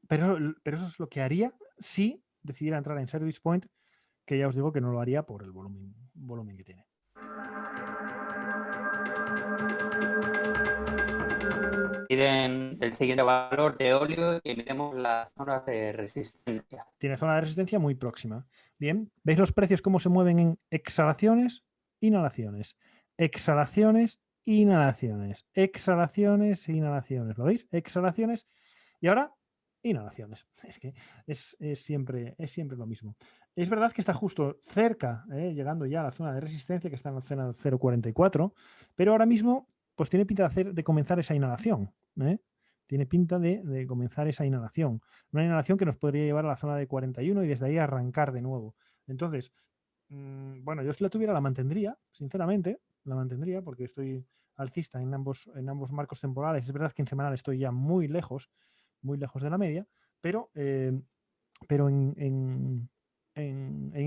Pero eso es lo que haría si decidiera entrar en Service Point, que ya os digo que no lo haría por el volumen que tiene. Piden el siguiente valor de óleo y miremos las zonas de resistencia. Tiene zona de resistencia muy próxima. Bien, ¿veis los precios cómo se mueven en exhalaciones, inhalaciones? Exhalaciones, inhalaciones. Exhalaciones, inhalaciones. ¿Lo veis? Exhalaciones. Y ahora, inhalaciones. Es que es siempre lo mismo. Es verdad que está justo cerca, llegando ya a la zona de resistencia, que está en la zona 0,44, pero ahora mismo pues tiene pinta de comenzar esa inhalación. Tiene pinta de comenzar esa inhalación. Una inhalación que nos podría llevar a la zona de 41 y desde ahí arrancar de nuevo. Entonces, bueno, yo si la tuviera la mantendría, sinceramente, la mantendría porque estoy alcista en ambos marcos temporales. Es verdad que en semanal estoy ya muy lejos de la media, pero en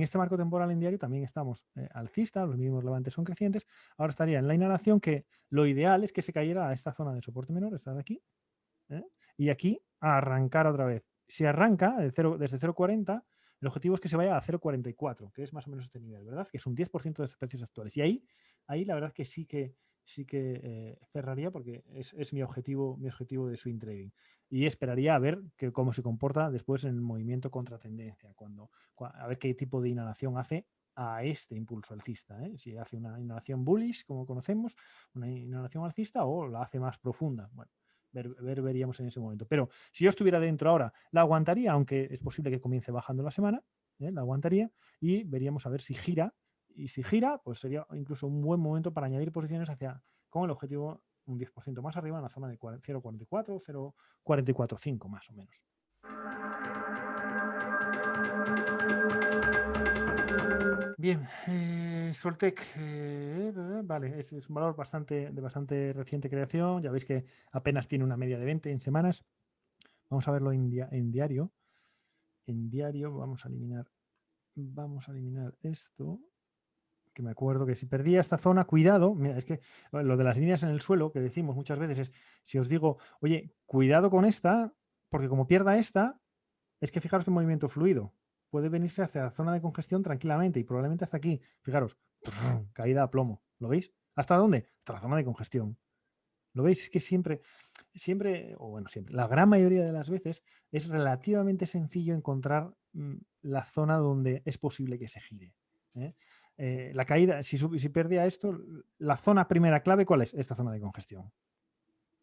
este marco temporal en diario también estamos alcista, los mínimos relevantes son crecientes. Ahora estaría en la inhalación, que lo ideal es que se cayera a esta zona de soporte menor, esta de aquí, y aquí a arrancar otra vez. Si arranca desde 0,40, el objetivo es que se vaya a 0,44, que es más o menos este nivel, ¿verdad? Que es un 10% de los precios actuales. Y ahí la verdad que sí que cerraría porque es mi objetivo de swing trading. Y esperaría a ver cómo se comporta después en el movimiento contra tendencia, a ver qué tipo de inhalación hace a este impulso alcista, ¿eh? Si hace una inhalación bullish, como conocemos, una inhalación alcista, o la hace más profunda. Bueno, veríamos en ese momento. Pero si yo estuviera dentro ahora, la aguantaría, aunque es posible que comience bajando la semana, la aguantaría y veríamos a ver si gira. Y si gira, pues sería incluso un buen momento para añadir posiciones con el objetivo un 10% más arriba en la zona de 0,44, 0,445 más o menos. Bien, Soltec, vale, es un valor de bastante reciente creación. Ya veis que apenas tiene una media de 20 en semanas. Vamos a verlo en diario. En diario vamos a eliminar esto, que me acuerdo que si perdía esta zona, cuidado, mira, es que lo de las líneas en el suelo que decimos muchas veces es, si os digo, oye, cuidado con esta, porque como pierda esta, es que fijaros qué movimiento fluido. Puede venirse hasta la zona de congestión tranquilamente y probablemente hasta aquí. Fijaros, caída a plomo. ¿Lo veis? ¿Hasta dónde? Hasta la zona de congestión. ¿Lo veis? Es que siempre, la gran mayoría de las veces es relativamente sencillo encontrar la zona donde es posible que se gire. La caída, si perdía esto, la zona primera clave, ¿cuál es? Esta zona de congestión.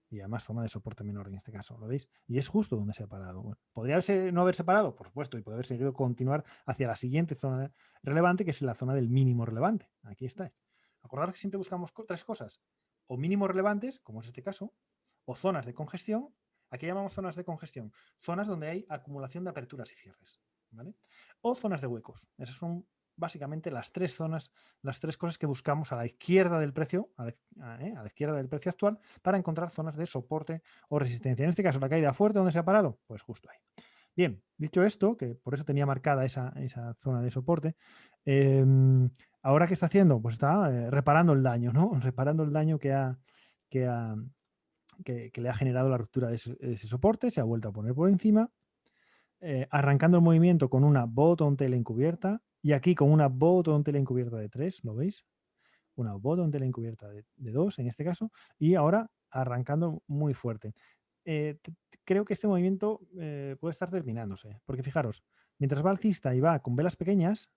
Y además zona de soporte menor en este caso, ¿lo veis? Y es justo donde se ha parado. Bueno, ¿podría no haberse parado? Por supuesto, y podría haber seguido continuar hacia la siguiente zona relevante, que es la zona del mínimo relevante. Aquí está. Acordaros que siempre buscamos tres cosas. O mínimos relevantes, como es este caso, o zonas de congestión. Aquí llamamos zonas de congestión. Zonas donde hay acumulación de aperturas y cierres. ¿Vale? O zonas de huecos. Esas son básicamente las tres zonas, las tres cosas que buscamos a la izquierda del precio, a la izquierda del precio actual, para encontrar zonas de soporte o resistencia. En este caso, la caída fuerte, ¿dónde se ha parado? Pues justo ahí. Bien, dicho esto, que por eso tenía marcada esa zona de soporte, ahora ¿qué está haciendo? Pues está reparando el daño, ¿no? Reparando el daño que le ha generado la ruptura de ese soporte, se ha vuelto a poner por encima, arrancando el movimiento con una bottom tail encubierta y aquí con una bottom tail encubierta de 3, ¿lo veis? Una bottom tail encubierta de 2 en este caso, y ahora arrancando muy fuerte. Creo que este movimiento puede estar terminándose, porque fijaros, mientras va alcista y va con velas pequeñas,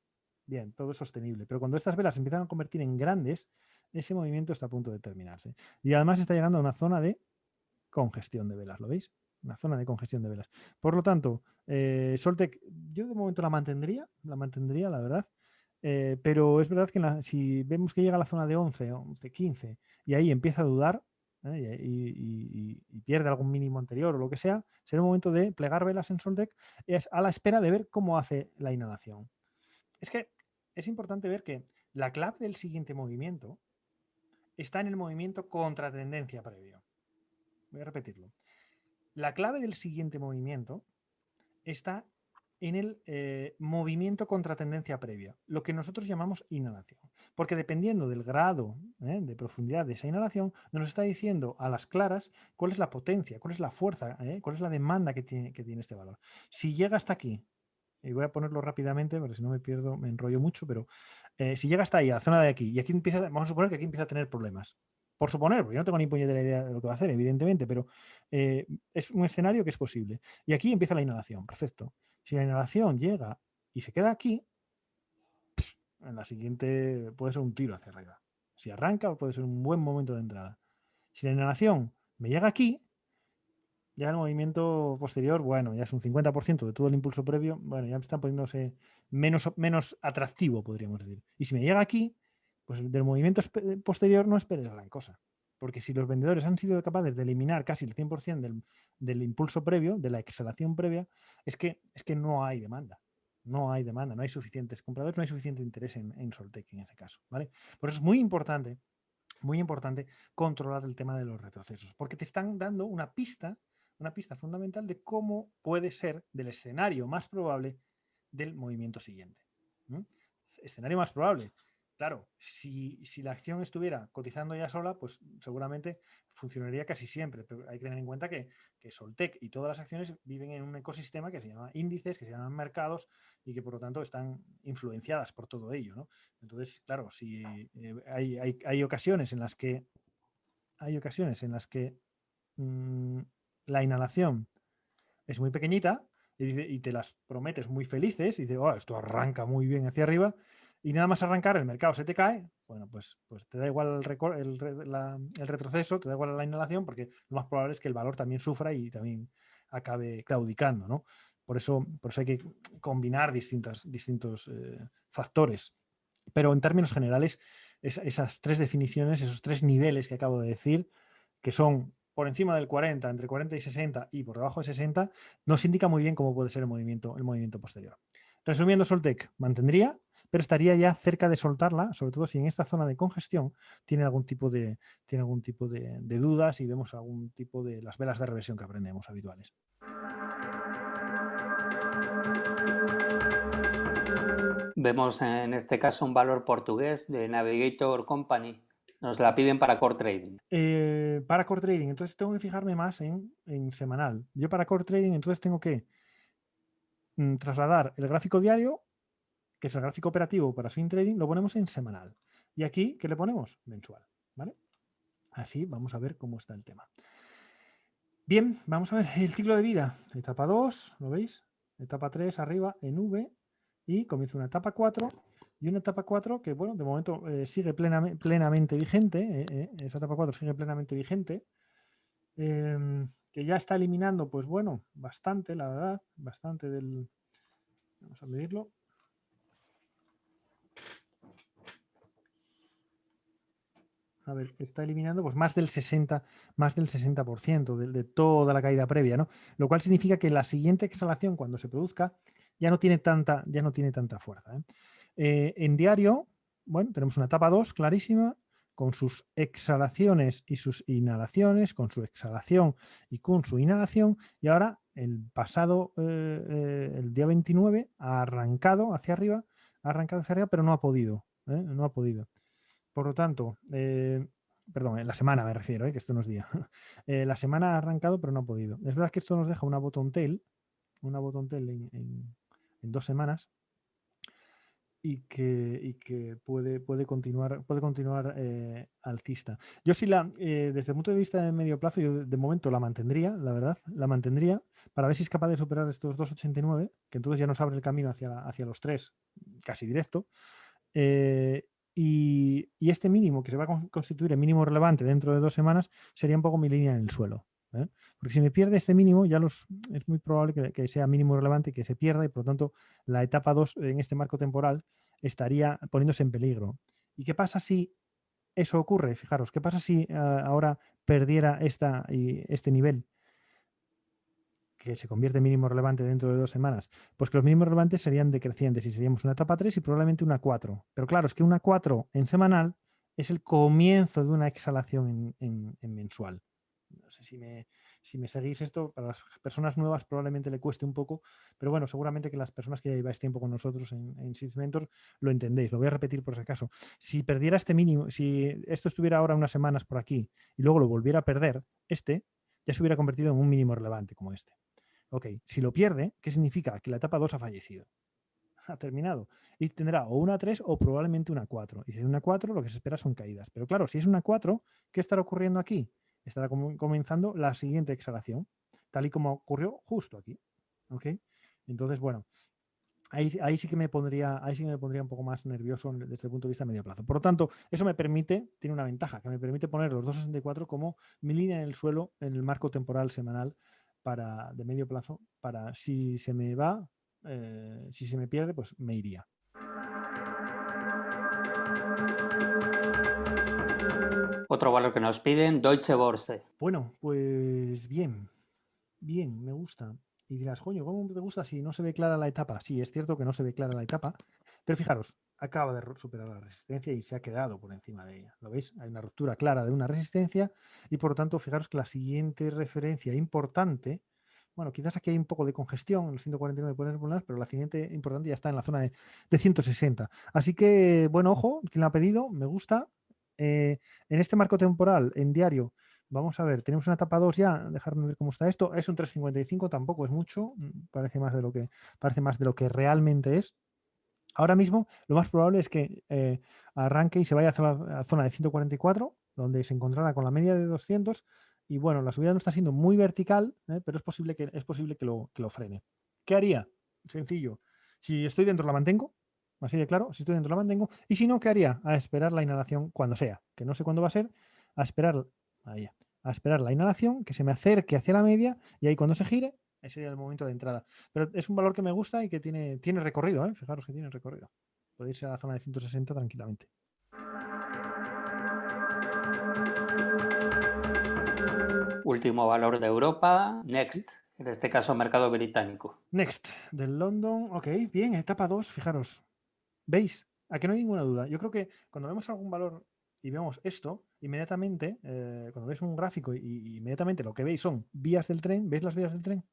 bien, todo es sostenible, pero cuando estas velas se empiezan a convertir en grandes, ese movimiento está a punto de terminarse. Y además está llegando a una zona de congestión de velas, ¿lo veis? Una zona de congestión de velas. Por lo tanto, Soltec, yo de momento la mantendría, la verdad. Pero es verdad que si vemos que llega a la zona de 11, 15 y ahí empieza a dudar y pierde algún mínimo anterior o lo que sea, será un momento de plegar velas en Soltec a la espera de ver cómo hace la inhalación. Es que es importante ver que la clave del siguiente movimiento está en el movimiento contra tendencia previo. Voy a repetirlo. La clave del siguiente movimiento está en el movimiento contra tendencia previa, lo que nosotros llamamos inhalación. Porque dependiendo del grado de profundidad de esa inhalación, nos está diciendo a las claras cuál es la potencia, cuál es la fuerza, cuál es la demanda que tiene este valor. Si llega hasta aquí, y voy a ponerlo rápidamente, porque si no me pierdo, me enrollo mucho, pero si llega hasta ahí, a la zona de aquí, y aquí vamos a suponer que aquí empieza a tener problemas. Por suponer, porque yo no tengo ni puñetera idea de lo que va a hacer, evidentemente, pero es un escenario que es posible. Y aquí empieza la inhalación, perfecto. Si la inhalación llega y se queda aquí, en la siguiente puede ser un tiro hacia arriba. Si arranca, puede ser un buen momento de entrada. Si la inhalación me llega aquí, ya el movimiento posterior, bueno, ya es un 50% de todo el impulso previo, bueno, ya están poniéndose menos atractivo, podríamos decir. Y si me llega aquí, pues del movimiento posterior no esperes gran cosa. Porque si los vendedores han sido capaces de eliminar casi el 100% del impulso previo, de la exhalación previa, es que no hay demanda. No hay demanda, no hay suficientes compradores, no hay suficiente interés en Soltec en ese caso. ¿Vale? Por eso es muy importante controlar el tema de los retrocesos, porque te están dando una pista fundamental de cómo puede ser del escenario más probable del movimiento siguiente. Escenario más probable. Claro, si la acción estuviera cotizando ya sola, pues seguramente funcionaría casi siempre, pero hay que tener en cuenta que Soltec y todas las acciones viven en un ecosistema que se llama índices, que se llaman mercados y que por lo tanto están influenciadas por todo ello, ¿no? Entonces, claro, si hay ocasiones en las que hay ocasiones en las que la inhalación es muy pequeñita y te las prometes muy felices y dices, oh, esto arranca muy bien hacia arriba y nada más arrancar el mercado se te cae, bueno, pues te da igual el retroceso, te da igual la inhalación porque lo más probable es que el valor también sufra y también acabe claudicando, ¿no? Por eso hay que combinar distintos factores. Pero en términos generales, esas tres definiciones, esos tres niveles que acabo de decir, que son por encima del 40, entre 40 y 60 y por debajo de 60, nos indica muy bien cómo puede ser el movimiento posterior. Resumiendo, Soltec mantendría, pero estaría ya cerca de soltarla, sobre todo si en esta zona de congestión tiene algún tipo de dudas y vemos algún tipo de las velas de reversión que aprendemos habituales. Vemos en este caso un valor portugués de Navigator Company. Nos la piden para core trading. Para core trading, entonces tengo que fijarme más en semanal. Yo para core trading, entonces tengo que trasladar el gráfico diario, que es el gráfico operativo para swing trading, lo ponemos en semanal. Y aquí, ¿qué le ponemos? Mensual. ¿Vale? Así vamos a ver cómo está el tema. Bien, vamos a ver el ciclo de vida. Etapa 2, ¿lo veis? Etapa 3 arriba en V y comienza una etapa 4 y una etapa 4 que, bueno, de momento sigue plenamente vigente. Esa etapa 4 sigue plenamente vigente. Que ya está eliminando, pues bueno, bastante, la verdad, bastante del... Vamos a medirlo. A ver, está eliminando pues más del 60% de toda la caída previa, ¿no? Lo cual significa que la siguiente exhalación, cuando se produzca, ya no tiene tanta fuerza. En diario, bueno, tenemos una etapa 2 clarísima, con sus exhalaciones y sus inhalaciones, con su exhalación y con su inhalación, y ahora el pasado, el día 29, ha arrancado hacia arriba, pero no ha podido, no ha podido. Por lo tanto, perdón, en la semana me refiero, que esto no es día. La semana ha arrancado, pero no ha podido. Es verdad que esto nos deja una bottom tail en 2 semanas y que puede continuar alcista. Yo sí desde el punto de vista de medio plazo, yo de momento la mantendría, la verdad, la mantendría para ver si es capaz de superar estos 2,89, que entonces ya nos abre el camino hacia los 3, casi directo. Y este mínimo, que se va a constituir en mínimo relevante dentro de 2 semanas, sería un poco mi línea en el suelo. Porque si me pierde este mínimo, es muy probable que sea mínimo relevante, que se pierda y por lo tanto la etapa 2 en este marco temporal estaría poniéndose en peligro. ¿Y qué pasa si eso ocurre? Fijaros, ¿qué pasa si ahora perdiera este nivel, que se convierte en mínimo relevante dentro de 2 semanas? Pues que los mínimos relevantes serían decrecientes y seríamos una etapa 3 y probablemente una 4. Pero claro, es que una 4 en semanal es el comienzo de una exhalación en mensual. No sé si me seguís esto, para las personas nuevas probablemente le cueste un poco, pero bueno, seguramente que las personas que ya lleváis tiempo con nosotros en Seeds Mentor lo entendéis. Lo voy a repetir por si acaso. Si perdiera este mínimo, si esto estuviera ahora unas semanas por aquí y luego lo volviera a perder, ya se hubiera convertido en un mínimo relevante como este. Ok, si lo pierde, ¿qué significa? Que la etapa 2 ha fallecido. Ha terminado. Y tendrá o una 3 o probablemente una 4. Y si es una 4, lo que se espera son caídas. Pero claro, si es una 4, ¿qué estará ocurriendo aquí? Estará comenzando la siguiente exhalación, tal y como ocurrió justo aquí. ¿Ok? Entonces, bueno, ahí sí que me pondría un poco más nervioso desde el punto de vista de medio plazo. Por lo tanto, eso tiene una ventaja, que me permite poner los 2,64 como mi línea en el suelo en el marco temporal semanal de medio plazo, para si se me va, si se me pierde, pues me iría. Otro valor que nos piden, Deutsche Börse. Bueno, pues bien, me gusta. Y dirás, coño, ¿cómo te gusta si no se ve clara la etapa? Sí, es cierto que no se ve clara la etapa, pero fijaros, acaba de superar la resistencia y se ha quedado por encima de ella. ¿Lo veis? Hay una ruptura clara de una resistencia y por lo tanto, fijaros que la siguiente referencia importante, bueno, quizás aquí hay un poco de congestión en los 149 poner, pero la siguiente importante ya está en la zona de 160. Así que, bueno, ojo, quien la ha pedido, me gusta. En este marco temporal, en diario, vamos a ver, tenemos una etapa 2 ya, dejarme ver cómo está esto. Es un 3,55, tampoco es mucho, parece más de lo que realmente es. Ahora mismo lo más probable es que arranque y se vaya a la zona de 144 donde se encontrara con la media de 200 y bueno, la subida no está siendo muy vertical, pero es posible que lo frene. ¿Qué haría? Sencillo. Si estoy dentro la mantengo, así de claro, si estoy dentro la mantengo, y si no, ¿qué haría? A esperar la inhalación cuando sea, que no sé cuándo va a ser, a esperar, ahí, a esperar la inhalación, que se me acerque hacia la media y ahí cuando se gire, ese sería el momento de entrada. Pero es un valor que me gusta y que tiene recorrido, ¿eh? Fijaros que tiene recorrido. Puede irse a la zona de 160 tranquilamente. Último valor de Europa, Next, en este caso mercado británico. Next, del London. Ok, bien, etapa 2, fijaros. ¿Veis? Aquí no hay ninguna duda. Yo creo que cuando vemos algún valor y vemos esto, inmediatamente, cuando ves un gráfico y inmediatamente lo que veis son vías del tren, ¿veis las vías del tren?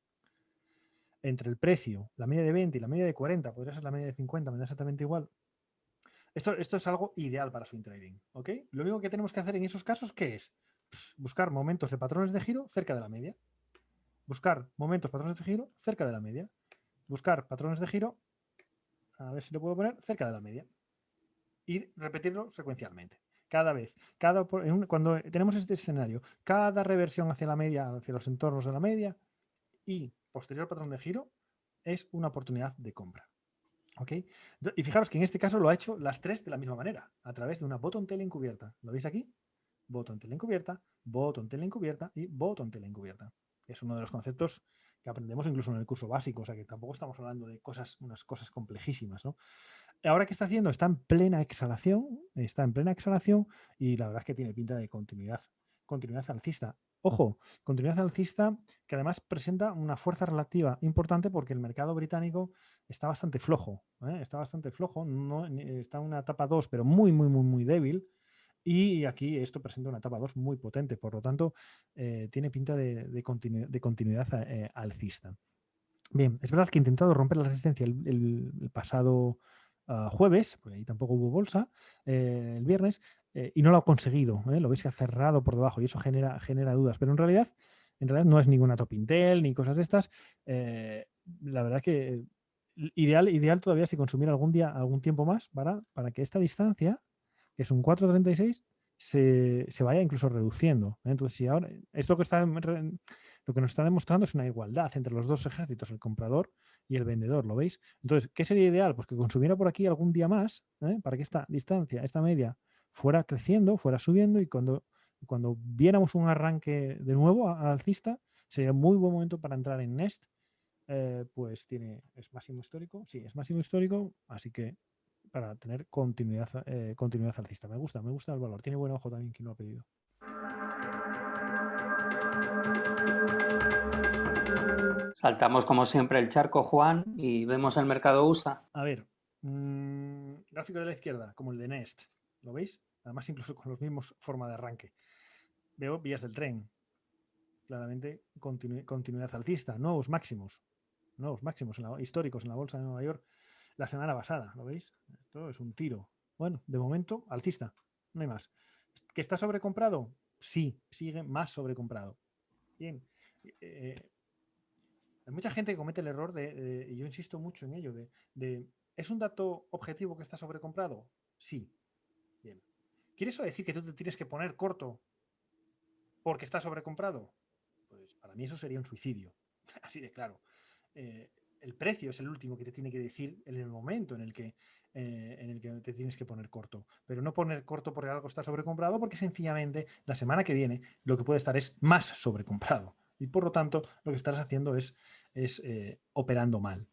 Entre el precio, la media de 20 y la media de 40, podría ser la media de 50, me da exactamente igual. Esto es algo ideal para swing trading, ¿ok? Lo único que tenemos que hacer en esos casos, ¿qué es? Buscar momentos de patrones de giro cerca de la media. Buscar momentos, patrones de giro cerca de la media. Buscar patrones de giro, a ver si lo puedo poner, cerca de la media. Y repetirlo secuencialmente. Cada vez, cuando tenemos este escenario, cada reversión hacia la media, hacia los entornos de la media y posterior patrón de giro es una oportunidad de compra. ¿Ok? Y fijaros que en este caso lo ha hecho las tres de la misma manera, a través de una bottom tail encubierta. ¿Lo veis aquí? Bottom tail encubierta, bottom tail encubierta y bottom tail encubierta. Es uno de los conceptos que aprendemos incluso en el curso básico, o sea que tampoco estamos hablando de unas cosas complejísimas, ¿no? Ahora que está haciendo, está en plena exhalación y la verdad es que tiene pinta de continuidad alcista. Ojo, continuidad alcista que además presenta una fuerza relativa importante porque el mercado británico está bastante flojo, está bastante flojo, no, está en una etapa 2 pero muy, muy, muy, muy débil y aquí esto presenta una etapa 2 muy potente, por lo tanto tiene pinta de continuidad alcista. Bien, es verdad que he intentado romper la resistencia el pasado jueves, porque ahí tampoco hubo bolsa, el viernes, y no lo ha conseguido. Lo veis que ha cerrado por debajo y eso genera dudas. Pero en realidad no es ninguna top Intel ni cosas de estas. La verdad que ideal todavía si consumir algún tiempo más para que esta distancia, que es un 4,36, se vaya incluso reduciendo. Entonces, si ahora esto que lo que nos está demostrando es una igualdad entre los dos ejércitos, el comprador y el vendedor, ¿lo veis? Entonces, ¿qué sería ideal? Pues que consumiera por aquí algún día más, para que esta distancia, esta media, fuera creciendo, fuera subiendo y cuando viéramos un arranque de nuevo alcista, sería un muy buen momento para entrar en Nest. Pues es máximo histórico, sí, es máximo histórico, así que para tener continuidad alcista. Me gusta el valor, tiene buen ojo también quien lo ha pedido. Saltamos como siempre el charco, Juan, y vemos el mercado USA. A ver, gráfico de la izquierda, como el de Nest, ¿lo veis? Además, incluso con los mismos forma de arranque. Veo vías del tren, claramente continuidad alcista, nuevos máximos históricos en la bolsa de Nueva York la semana pasada, ¿lo veis? Esto es un tiro. Bueno, de momento, alcista, no hay más. ¿Que está sobrecomprado? Sí, sigue más sobrecomprado. Bien. Hay mucha gente que comete el error y yo insisto mucho en ello, ¿es un dato objetivo que está sobrecomprado? Sí. Bien. ¿Quiere eso decir que tú te tienes que poner corto porque está sobrecomprado? Pues para mí eso sería un suicidio. Así de claro. El precio es el último que te tiene que decir en el momento en el que te tienes que poner corto. Pero no poner corto porque algo está sobrecomprado, porque sencillamente la semana que viene lo que puede estar es más sobrecomprado. Y por lo tanto, lo que estarás haciendo es operando mal.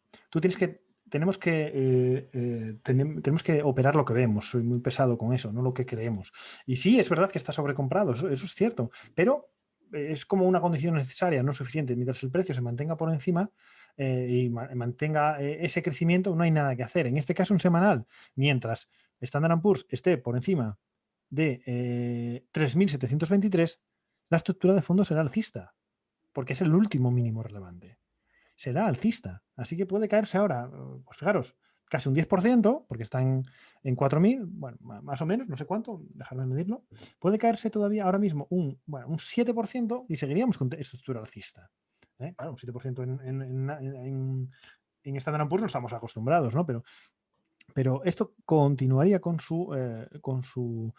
Tenemos que operar lo que vemos. Soy muy pesado con eso, no lo que creemos. Y sí, es verdad que está sobrecomprado, eso es cierto, pero es como una condición necesaria, no suficiente. Mientras el precio se mantenga por encima y mantenga ese crecimiento, no hay nada que hacer. En este caso, en semanal, mientras Standard & Poor's esté por encima de 3.723, la estructura de fondo será alcista, porque es el último mínimo relevante. Será alcista. Así que puede caerse ahora, pues fijaros, casi un 10%, porque está en 4.000, bueno, más o menos, no sé cuánto, dejadme medirlo. Puede caerse todavía ahora mismo un 7% y seguiríamos con estructura alcista. Claro, un 7% en Standard & Poor's no estamos acostumbrados, ¿no? Pero Pero esto continuaría con su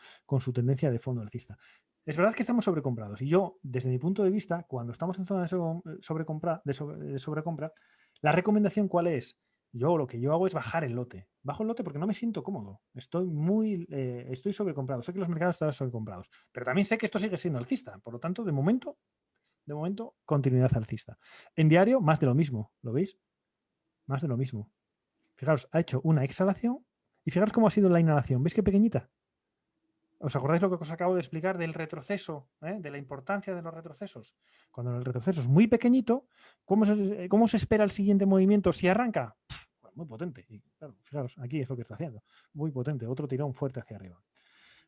tendencia de fondo alcista. Es verdad que estamos sobrecomprados y yo, desde mi punto de vista, cuando estamos en zona de sobrecompra, la recomendación ¿cuál es? Lo que yo hago es bajar el lote. Bajo el lote porque no me siento cómodo. Estoy sobrecomprado. Sé que los mercados están sobrecomprados, pero también sé que esto sigue siendo alcista. Por lo tanto, de momento, continuidad alcista. En diario, más de lo mismo. ¿Lo veis? Más de lo mismo. Fijaros, ha hecho una exhalación y fijaros cómo ha sido la inhalación. ¿Veis qué pequeñita? ¿Os acordáis lo que os acabo de explicar del retroceso, de la importancia de los retrocesos? Cuando el retroceso es muy pequeñito, ¿cómo se espera el siguiente movimiento si arranca? Pues muy potente. Y claro, fijaros, aquí es lo que está haciendo. Muy potente, otro tirón fuerte hacia arriba.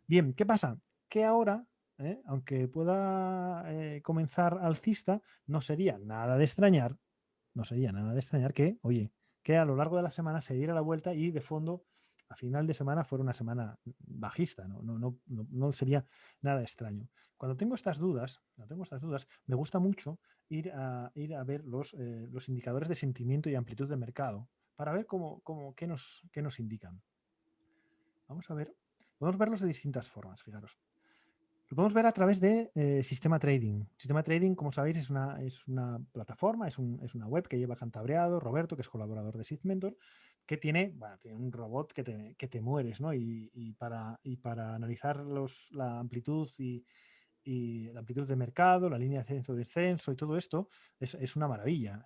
Bien, ¿qué pasa? Que ahora, aunque pueda comenzar alcista, no sería nada de extrañar, que, oye, que a lo largo de la semana se diera la vuelta y de fondo a final de semana fuera una semana bajista, no sería nada extraño. Cuando tengo estas dudas, me gusta mucho ir a ver los indicadores de sentimiento y amplitud de mercado para ver qué nos indican. Vamos a ver, podemos verlos de distintas formas, fijaros. Lo podemos ver a través de Sistema Trading. Sistema Trading, como sabéis, es una plataforma, es una web que lleva Cantabreado, Roberto, que es colaborador de Seed Mentor, que tiene un robot que te mueres, ¿no? Y para analizar la amplitud y la amplitud de mercado, la línea de ascenso-descenso y todo esto, es una maravilla.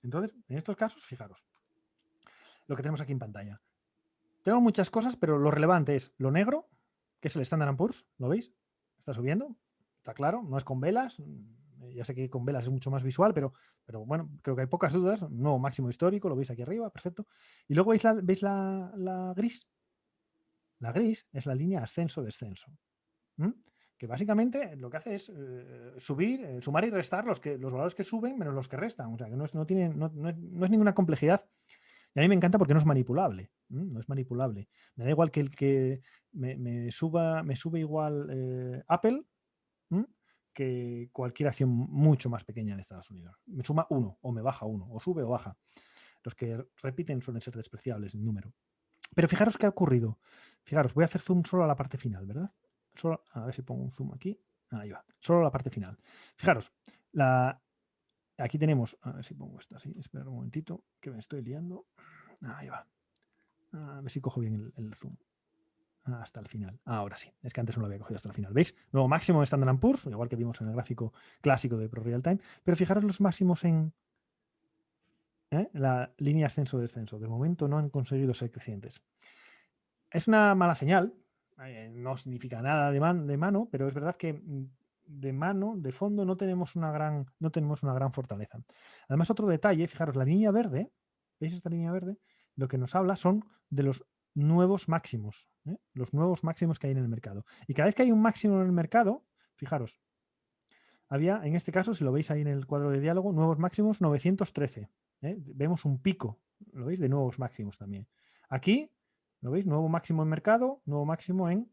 Entonces, en estos casos, fijaros, lo que tenemos aquí en pantalla. Tenemos muchas cosas, pero lo relevante es lo negro, que es el Standard & Poor's, ¿lo veis? Está subiendo, está claro, no es con velas. Ya sé que con velas es mucho más visual, pero bueno, creo que hay pocas dudas. Nuevo máximo histórico, lo veis aquí arriba, perfecto. Y luego veis la gris. La gris es la línea ascenso-descenso. Que básicamente lo que hace es subir, sumar y restar los valores que suben menos los que restan. O sea, que no es ninguna complejidad. Y a mí me encanta porque no es manipulable. No es manipulable. Me da igual que el que me sube igual Apple que cualquier acción mucho más pequeña en Estados Unidos. Me suma 1 o me baja 1 o sube o baja. Los que repiten suelen ser despreciables en número. Pero fijaros qué ha ocurrido. Fijaros, voy a hacer zoom solo a la parte final, ¿verdad? A ver si pongo un zoom aquí. Ahí va. Solo a la parte final. Fijaros, aquí tenemos, a ver si pongo esto así. Espera un momentito, que me estoy liando. Ahí va. A ver si cojo bien el zoom. Hasta el final. Ahora sí. Es que antes no lo había cogido hasta el final. ¿Veis? Nuevo máximo en Standard & Poor's, igual que vimos en el gráfico clásico de Pro Real Time. Pero fijaros los máximos en la línea ascenso-descenso. De momento no han conseguido ser crecientes. Es una mala señal. No significa nada de mano, pero es verdad que de fondo, no tenemos una gran fortaleza. Además, otro detalle, fijaros, la línea verde, ¿veis esta línea verde? Lo que nos habla son de los nuevos máximos, los nuevos máximos que hay en el mercado. Y cada vez que hay un máximo en el mercado, fijaros, había, en este caso, si lo veis ahí en el cuadro de diálogo, nuevos máximos 913. Vemos un pico, ¿lo veis? De nuevos máximos también. Aquí, ¿lo veis? Nuevo máximo en mercado, nuevo máximo en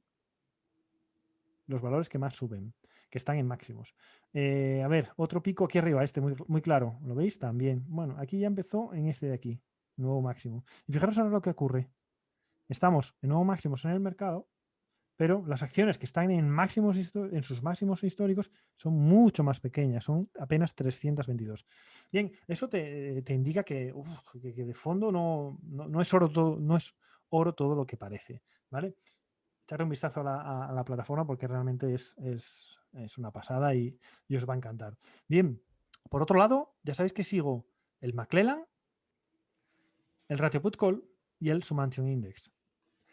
los valores que más suben, que están en máximos. A ver, otro pico aquí arriba, muy, muy claro, ¿lo veis? También. Bueno, aquí ya empezó en este de aquí, nuevo máximo. Y fijaros ahora lo que ocurre. Estamos en nuevos máximos en el mercado, pero las acciones que están en sus máximos históricos son mucho más pequeñas, son apenas 322. Bien, eso te indica que de fondo no es oro todo lo que parece, ¿vale? Echarle un vistazo a la plataforma porque realmente es una pasada y os va a encantar. Bien, por otro lado, ya sabéis que sigo el McClellan, el Ratio Put Call y el Summation Index.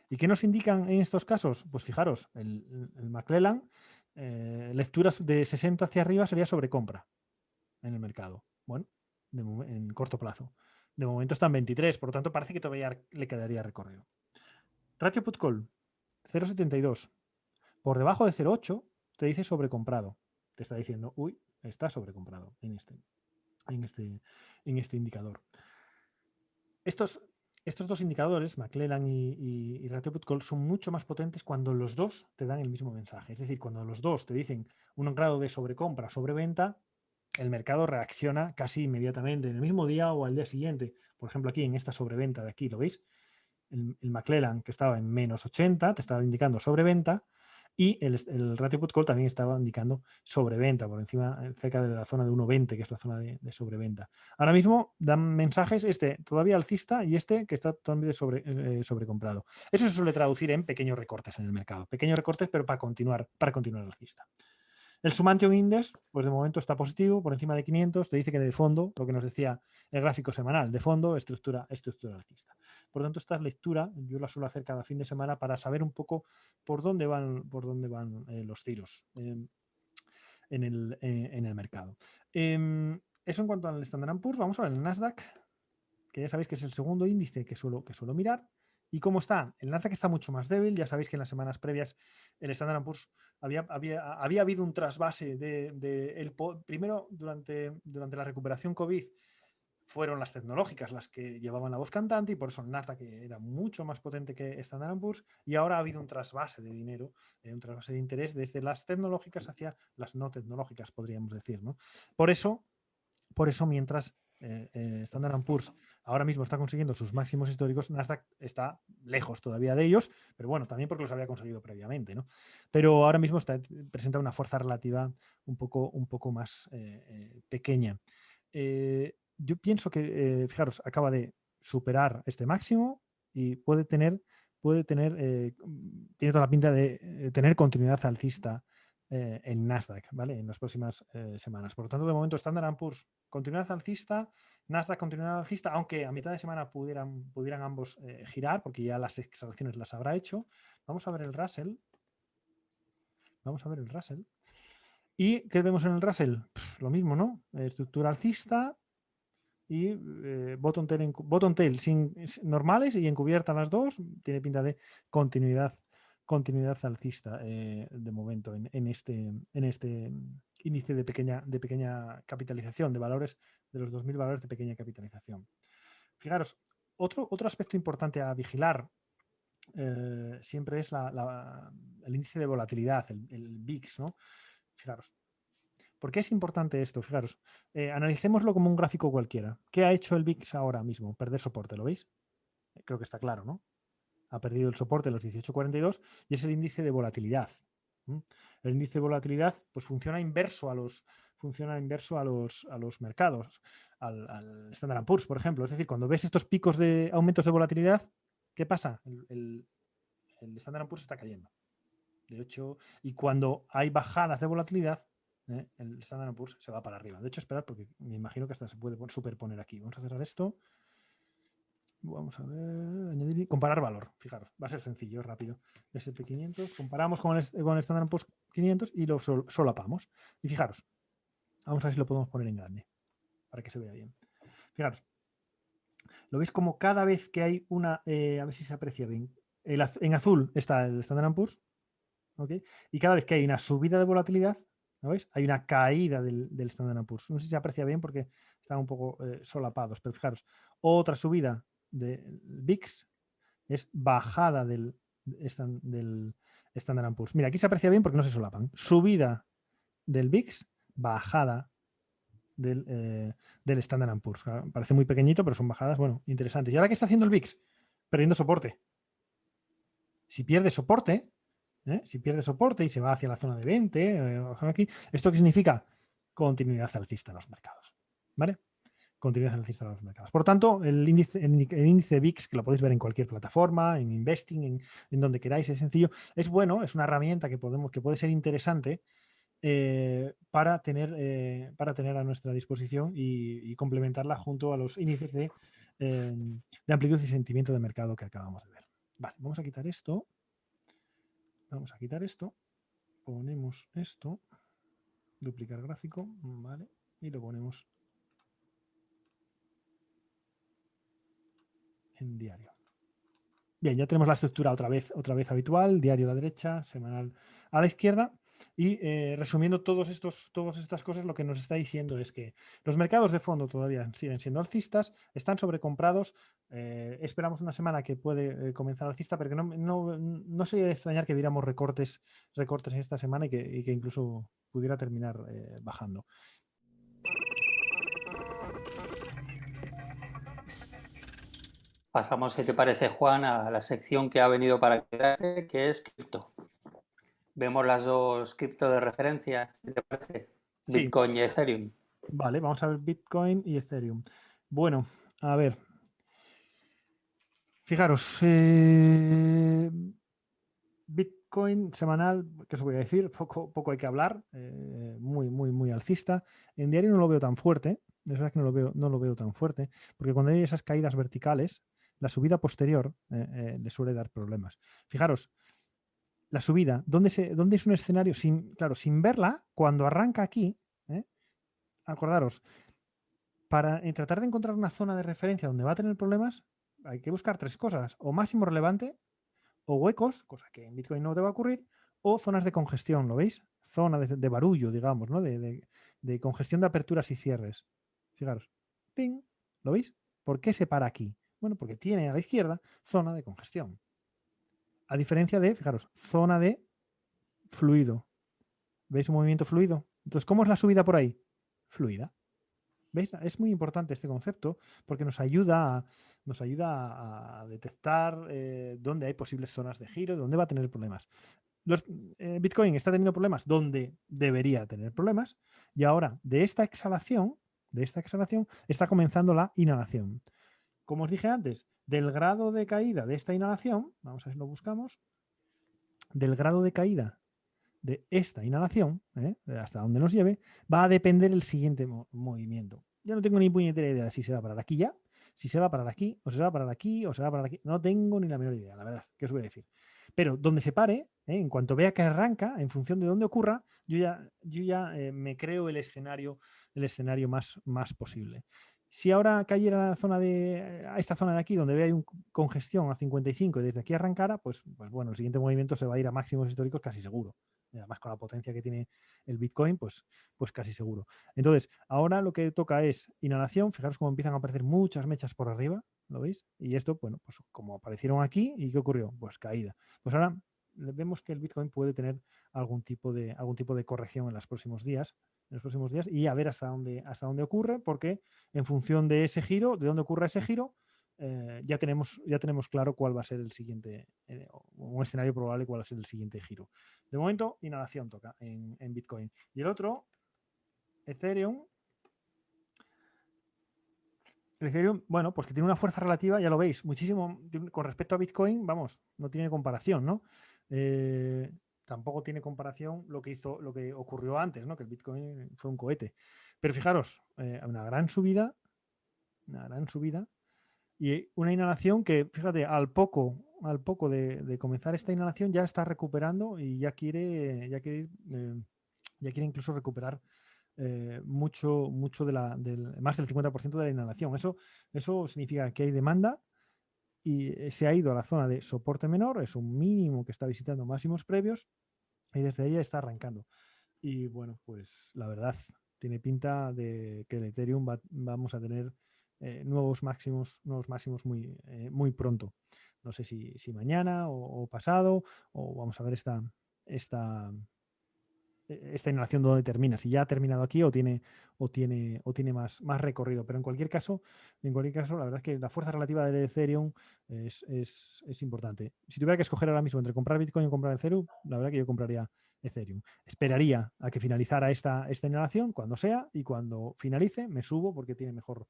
¿Y qué nos indican en estos casos? Pues fijaros, el McClellan, lecturas de 60 hacia arriba sería sobrecompra en el mercado. Bueno, en corto plazo. De momento está en 23, por lo tanto parece que todavía le quedaría recorrido. Ratio Put Call, 0,72. Por debajo de 0,8 te dice sobrecomprado. Te está diciendo, uy, está sobrecomprado en este indicador. Estos dos indicadores, McClellan y Ratio Put Call, son mucho más potentes cuando los dos te dan el mismo mensaje. Es decir, cuando los dos te dicen un grado de sobrecompra, sobreventa, el mercado reacciona casi inmediatamente, en el mismo día o al día siguiente. Por ejemplo, aquí en esta sobreventa de aquí, ¿lo veis? el McClellan, que estaba en menos 80, te estaba indicando sobreventa, y el ratio put call también estaba indicando sobreventa, por encima, cerca de la zona de 1.20, que es la zona de sobreventa. Ahora mismo dan mensajes todavía alcista y que está totalmente sobrecomprado. Eso se suele traducir en pequeños recortes en el mercado. Pequeños recortes, pero para continuar alcista. El Sumantion Index, pues de momento está positivo, por encima de 500, te dice que de fondo, lo que nos decía el gráfico semanal, de fondo, estructura alcista. Por lo tanto, esta lectura yo la suelo hacer cada fin de semana para saber un poco por dónde van los tiros en el mercado. Eso en cuanto al Standard & Poor's. Vamos a ver el Nasdaq, que ya sabéis que es el segundo índice que suelo mirar. ¿Y cómo está? El Nasdaq está mucho más débil. Ya sabéis que en las semanas previas el Standard & Poor's había habido un trasvase primero durante la recuperación COVID fueron las tecnológicas las que llevaban la voz cantante y por eso el Nasdaq era mucho más potente que Standard & Poor's, y ahora ha habido un trasvase de dinero, un trasvase de interés desde las tecnológicas hacia las no tecnológicas, podríamos decir, ¿no? Por eso mientras Standard & Poor's ahora mismo está consiguiendo sus máximos históricos, Nasdaq está lejos todavía de ellos, pero bueno, también porque los había conseguido previamente, ¿no? Pero ahora mismo presenta una fuerza relativa un poco más pequeña. Yo pienso que, fijaros, acaba de superar este máximo y tiene toda la pinta de tener continuidad alcista en Nasdaq, ¿vale? En las próximas semanas. Por lo tanto, de momento, Standard & Poor's continuidad alcista, Nasdaq continuidad alcista, aunque a mitad de semana pudieran ambos girar, porque ya las extracciones las habrá hecho. Vamos a ver el Russell. ¿Y qué vemos en el Russell? Lo mismo, ¿no? Estructura alcista y bottom tail normales y encubierta las dos. Tiene pinta de continuidad alcista de momento en este índice de pequeña capitalización, de valores, de los 2.000 valores de pequeña capitalización. Fijaros, otro aspecto importante a vigilar siempre es el índice de volatilidad, el VIX, ¿no? Fijaros. ¿Por qué es importante esto? Fijaros, analicémoslo como un gráfico cualquiera. ¿Qué ha hecho el VIX ahora mismo? Perder soporte, ¿lo veis? Creo que está claro, ¿no? Ha perdido el soporte en los 18.42 y es el índice de volatilidad. El índice de volatilidad pues funciona inverso a los mercados, al Standard & Poor's, por ejemplo. Es decir, cuando ves estos picos de aumentos de volatilidad, ¿qué pasa? El Standard & Poor's está cayendo. De hecho, y cuando hay bajadas de volatilidad, el Standard & Poor's se va para arriba. De hecho, esperad, porque me imagino que hasta se puede superponer aquí. Vamos a cerrar esto. Vamos a ver, añadir, comparar valor. Fijaros, va a ser sencillo, rápido. S&P 500, comparamos con el Standard & Poor's 500 y lo solapamos. Y fijaros, vamos a ver si lo podemos poner en grande, para que se vea bien. Fijaros, ¿lo veis como cada vez que hay una, a ver si se aprecia bien, en azul está el Standard & Poor's, ¿okay? Y cada vez que hay una subida de volatilidad, ¿lo veis? Hay una caída del Standard & Poor's. No sé si se aprecia bien porque están un poco solapados, pero fijaros, otra subida del VIX es bajada del Standard & Poor's. Mira, aquí se aprecia bien porque no se solapan. Subida del VIX, bajada del Standard & Poor's. Parece muy pequeñito, pero son bajadas, bueno, interesantes. ¿Y ahora qué está haciendo el VIX? Perdiendo soporte. Si pierde soporte, y se va hacia la zona de 20, aquí, ¿esto qué significa? Continuidad alcista en los mercados. ¿Vale? Continuidad alcista en los mercados. Por tanto, el índice VIX, que lo podéis ver en cualquier plataforma, en Investing, en donde queráis, es sencillo, es bueno, es una herramienta que puede ser interesante para tener a nuestra disposición y complementarla junto a los índices de amplitud y sentimiento de mercado que acabamos de ver. Vale, vamos a quitar esto. Ponemos esto, duplicar gráfico, vale, y lo ponemos en diario. Bien, ya tenemos la estructura otra vez habitual, diario a la derecha, semanal a la izquierda. Y resumiendo todas estas cosas, lo que nos está diciendo es que los mercados de fondo todavía siguen siendo alcistas, están sobrecomprados. Esperamos una semana que puede comenzar alcista, pero que no sería de extrañar que viéramos recortes en esta semana y que incluso pudiera terminar bajando. Pasamos, si te parece, Juan, a la sección que ha venido para quedarse, que es cripto. Vemos las dos cripto de referencia, si te parece, Sí, Bitcoin y Ethereum. vale, vamos a ver Bitcoin y Ethereum. Bueno, a ver. Fijaros, Bitcoin semanal, ¿qué os voy a decir? Poco hay que hablar, muy alcista. En diario no lo veo tan fuerte, es verdad que no lo veo tan fuerte, porque cuando hay esas caídas verticales, la subida posterior le suele dar problemas. Fijaros, la subida, ¿dónde es un escenario? Claro, sin verla, cuando arranca aquí, ¿eh? Acordaros, para tratar de encontrar una zona de referencia donde va a tener problemas, hay que buscar tres cosas, o máximo relevante, o huecos, cosa que en Bitcoin no te va a ocurrir, o zonas de congestión, ¿lo veis? Zona de barullo, digamos, ¿no? De congestión de aperturas y cierres. Fijaros, ¡ping! ¿Lo veis? ¿Por qué se para aquí? Bueno, porque tiene a la izquierda zona de congestión. A diferencia de, fijaros, zona de fluido. ¿Veis un movimiento fluido? Entonces, ¿cómo es la subida por ahí? Fluida. ¿Veis? Es muy importante este concepto porque nos ayuda a detectar dónde hay posibles zonas de giro, dónde va a tener problemas. Bitcoin está teniendo problemas donde debería tener problemas y ahora de esta exhalación está comenzando la inhalación. Como os dije antes, del grado de caída de esta inhalación, vamos a ver si lo buscamos, del grado de caída de esta inhalación, hasta donde nos lleve, va a depender el siguiente movimiento. Yo no tengo ni puñetera idea de si se va a parar aquí ya, si se va a parar aquí, o se va a parar aquí, o se va a parar aquí. No tengo ni la menor idea, la verdad, ¿qué os voy a decir? Pero donde se pare, en cuanto vea que arranca, en función de dónde ocurra, yo ya me creo el escenario más posible. Si ahora cayera a esta zona de aquí, donde vea un congestión a 55 y desde aquí arrancara, pues bueno, el siguiente movimiento se va a ir a máximos históricos casi seguro. Y además con la potencia que tiene el Bitcoin, pues casi seguro. Entonces, ahora lo que toca es inhalación. Fijaros cómo empiezan a aparecer muchas mechas por arriba, ¿lo veis? Y esto, bueno, pues como aparecieron aquí, ¿y qué ocurrió? Pues caída. Pues ahora vemos que el Bitcoin puede tener algún tipo de corrección en los próximos días, y a ver hasta dónde ocurre, porque en función de ese giro, de dónde ocurra ese giro, ya tenemos claro cuál va a ser el siguiente, un escenario probable cuál va a ser el siguiente giro. De momento, inhalación toca en Bitcoin. Y el otro, Ethereum. El Ethereum, bueno, pues que tiene una fuerza relativa, ya lo veis, muchísimo con respecto a Bitcoin, vamos, no tiene comparación, ¿no? Tampoco tiene comparación lo que ocurrió antes, ¿no? Que el Bitcoin fue un cohete. Pero fijaros, una gran subida y una inhalación que, fíjate, al poco de comenzar esta inhalación ya está recuperando y ya quiere incluso recuperar mucho más del 50% de la inhalación. Eso significa que hay demanda y se ha ido a la zona de soporte menor, es un mínimo que está visitando máximos previos y desde ahí está arrancando. Y bueno, pues la verdad, tiene pinta de que el Ethereum vamos a tener nuevos máximos muy pronto. No sé si mañana o pasado, o vamos a ver esta, esta inhalación dónde termina, si ya ha terminado aquí o tiene más recorrido. Pero en cualquier caso, la verdad es que la fuerza relativa del Ethereum es importante. Si tuviera que escoger ahora mismo entre comprar Bitcoin y comprar Ethereum, la verdad que yo compraría Ethereum. Esperaría a que finalizara esta inhalación, cuando sea, y cuando finalice me subo porque tiene mejor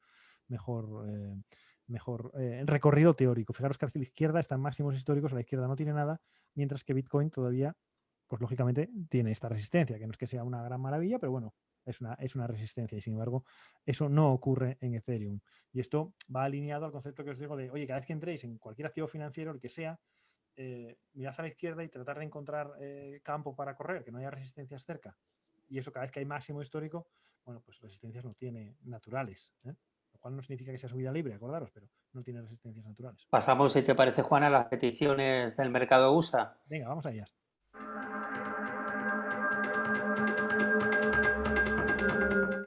recorrido teórico. Fijaros que a la izquierda están máximos históricos, a la izquierda no tiene nada, mientras que Bitcoin todavía, pues lógicamente tiene esta resistencia, que no es que sea una gran maravilla, pero bueno, es una resistencia y sin embargo eso no ocurre en Ethereum. Y esto va alineado al concepto que os digo de, oye, cada vez que entréis en cualquier activo financiero, el que sea, mirad a la izquierda y tratar de encontrar campo para correr, que no haya resistencias cerca. Y eso cada vez que hay máximo histórico, bueno, pues resistencias no tiene naturales, lo cual no significa que sea subida libre, acordaros, pero no tiene resistencias naturales. Pasamos, si te parece, Juan, a las peticiones del mercado USA. Venga, vamos a ellas.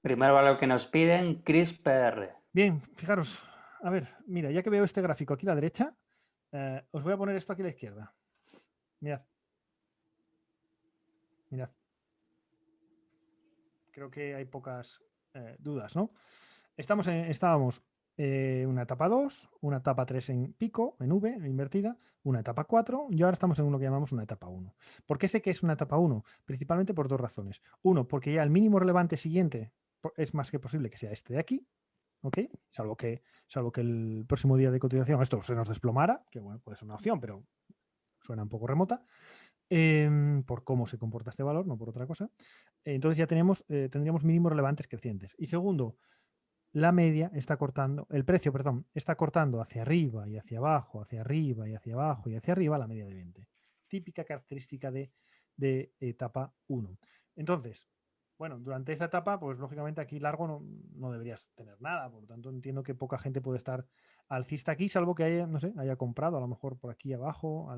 Primero a lo que nos piden, CRISPR. Bien, fijaros, a ver, mira, ya que veo este gráfico aquí a la derecha, os voy a poner esto aquí a la izquierda. Mirad. Creo que hay pocas dudas, ¿no? Estábamos una etapa 2, una etapa 3 en pico, en V, invertida, una etapa 4 y ahora estamos en uno que llamamos una etapa 1. ¿Por qué sé que es una etapa 1? Principalmente por dos razones. Uno, porque ya el mínimo relevante siguiente es más que posible que sea este de aquí, ¿ok? Salvo que el próximo día de cotización esto se nos desplomara, que bueno, puede ser una opción, pero suena un poco remota, por cómo se comporta este valor, no por otra cosa. Entonces ya tendríamos mínimos relevantes crecientes. Y segundo, la media está cortando, el precio, perdón, está cortando hacia arriba y hacia abajo, hacia arriba y hacia abajo y hacia arriba la media de 20. Típica característica de etapa 1. Entonces, bueno, durante esta etapa, pues lógicamente aquí largo no deberías tener nada, por lo tanto entiendo que poca gente puede estar alcista aquí, salvo que haya, no sé, haya comprado a lo mejor por aquí abajo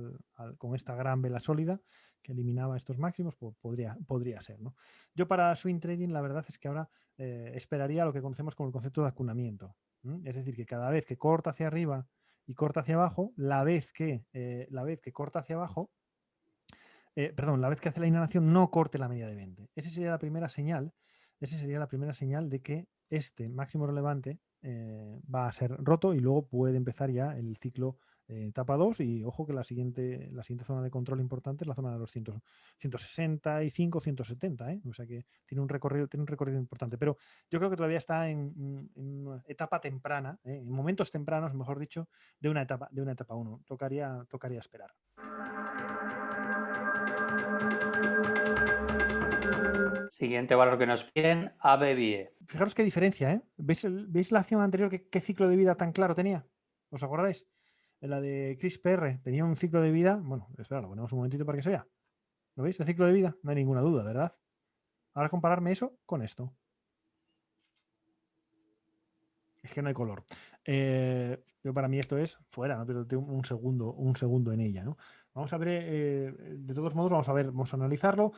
con esta gran vela sólida que eliminaba estos máximos, pues podría ser, ¿no? Yo para swing trading la verdad es que ahora esperaría lo que conocemos como el concepto de acunamiento. Es decir, que cada vez que corta hacia arriba y corta hacia abajo, la vez que corta hacia abajo, la vez que hace la inhalación no corte la media de 20. Esa sería la primera señal. Esa sería la primera señal de que este máximo relevante va a ser roto y luego puede empezar ya el ciclo etapa 2 y ojo que la siguiente zona de control importante es la zona de los 165, 170, o sea que tiene un recorrido importante, pero yo creo que todavía está en una etapa temprana, en momentos tempranos, mejor dicho, de una etapa 1. Tocaría esperar. Siguiente valor que nos piden, ABBIE. Fijaros qué diferencia, ¿eh? ¿Veis la acción anterior qué ciclo de vida tan claro tenía? ¿Os acordáis? En la de Chris PR tenía un ciclo de vida. Bueno, espera, lo ponemos un momentito para que se vea. ¿Lo veis? El ciclo de vida, no hay ninguna duda, ¿verdad? Ahora compararme eso con esto. Es que no hay color. Yo para mí esto es fuera, no pierdo un segundo en ella, ¿no? Vamos a ver, de todos modos, vamos a analizarlo.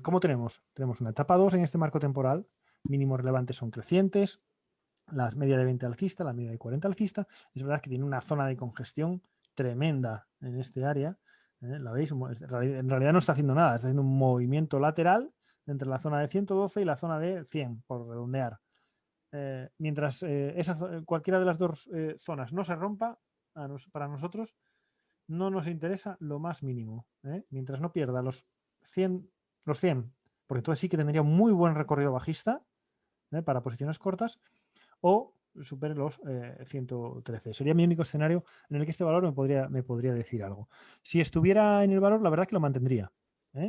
¿Cómo tenemos? Tenemos una etapa 2 en este marco temporal. Mínimos relevantes son crecientes. La media de 20 alcista, la media de 40 alcista. Es verdad que tiene una zona de congestión tremenda en este área. ¿La veis? En realidad no está haciendo nada, está haciendo un movimiento lateral entre la zona de 112 y la zona de 100, por redondear. Mientras cualquiera de las dos zonas no se rompa, para nosotros no nos interesa lo más mínimo. Mientras no pierda los 100, porque entonces sí que tendría un muy buen recorrido bajista para posiciones cortas, o supere los 113. Sería mi único escenario en el que este valor me podría decir algo. Si estuviera en el valor, la verdad que lo mantendría.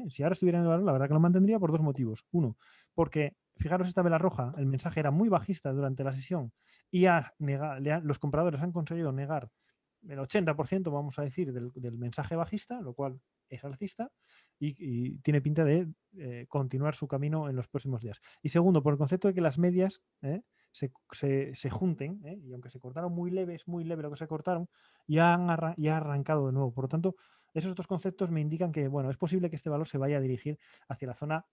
Si ahora estuviera en el valor, la verdad que lo mantendría por dos motivos. Uno, porque fijaros esta vela roja, el mensaje era muy bajista durante la sesión y los compradores han conseguido negar el 80%, vamos a decir, del mensaje bajista, lo cual es alcista y tiene pinta de continuar su camino en los próximos días. Y segundo, por el concepto de que las medias se junten, y aunque se cortaron muy leve, es muy leve lo que se cortaron, ya ha arrancado de nuevo. Por lo tanto, esos dos conceptos me indican que, bueno, es posible que este valor se vaya a dirigir hacia la zona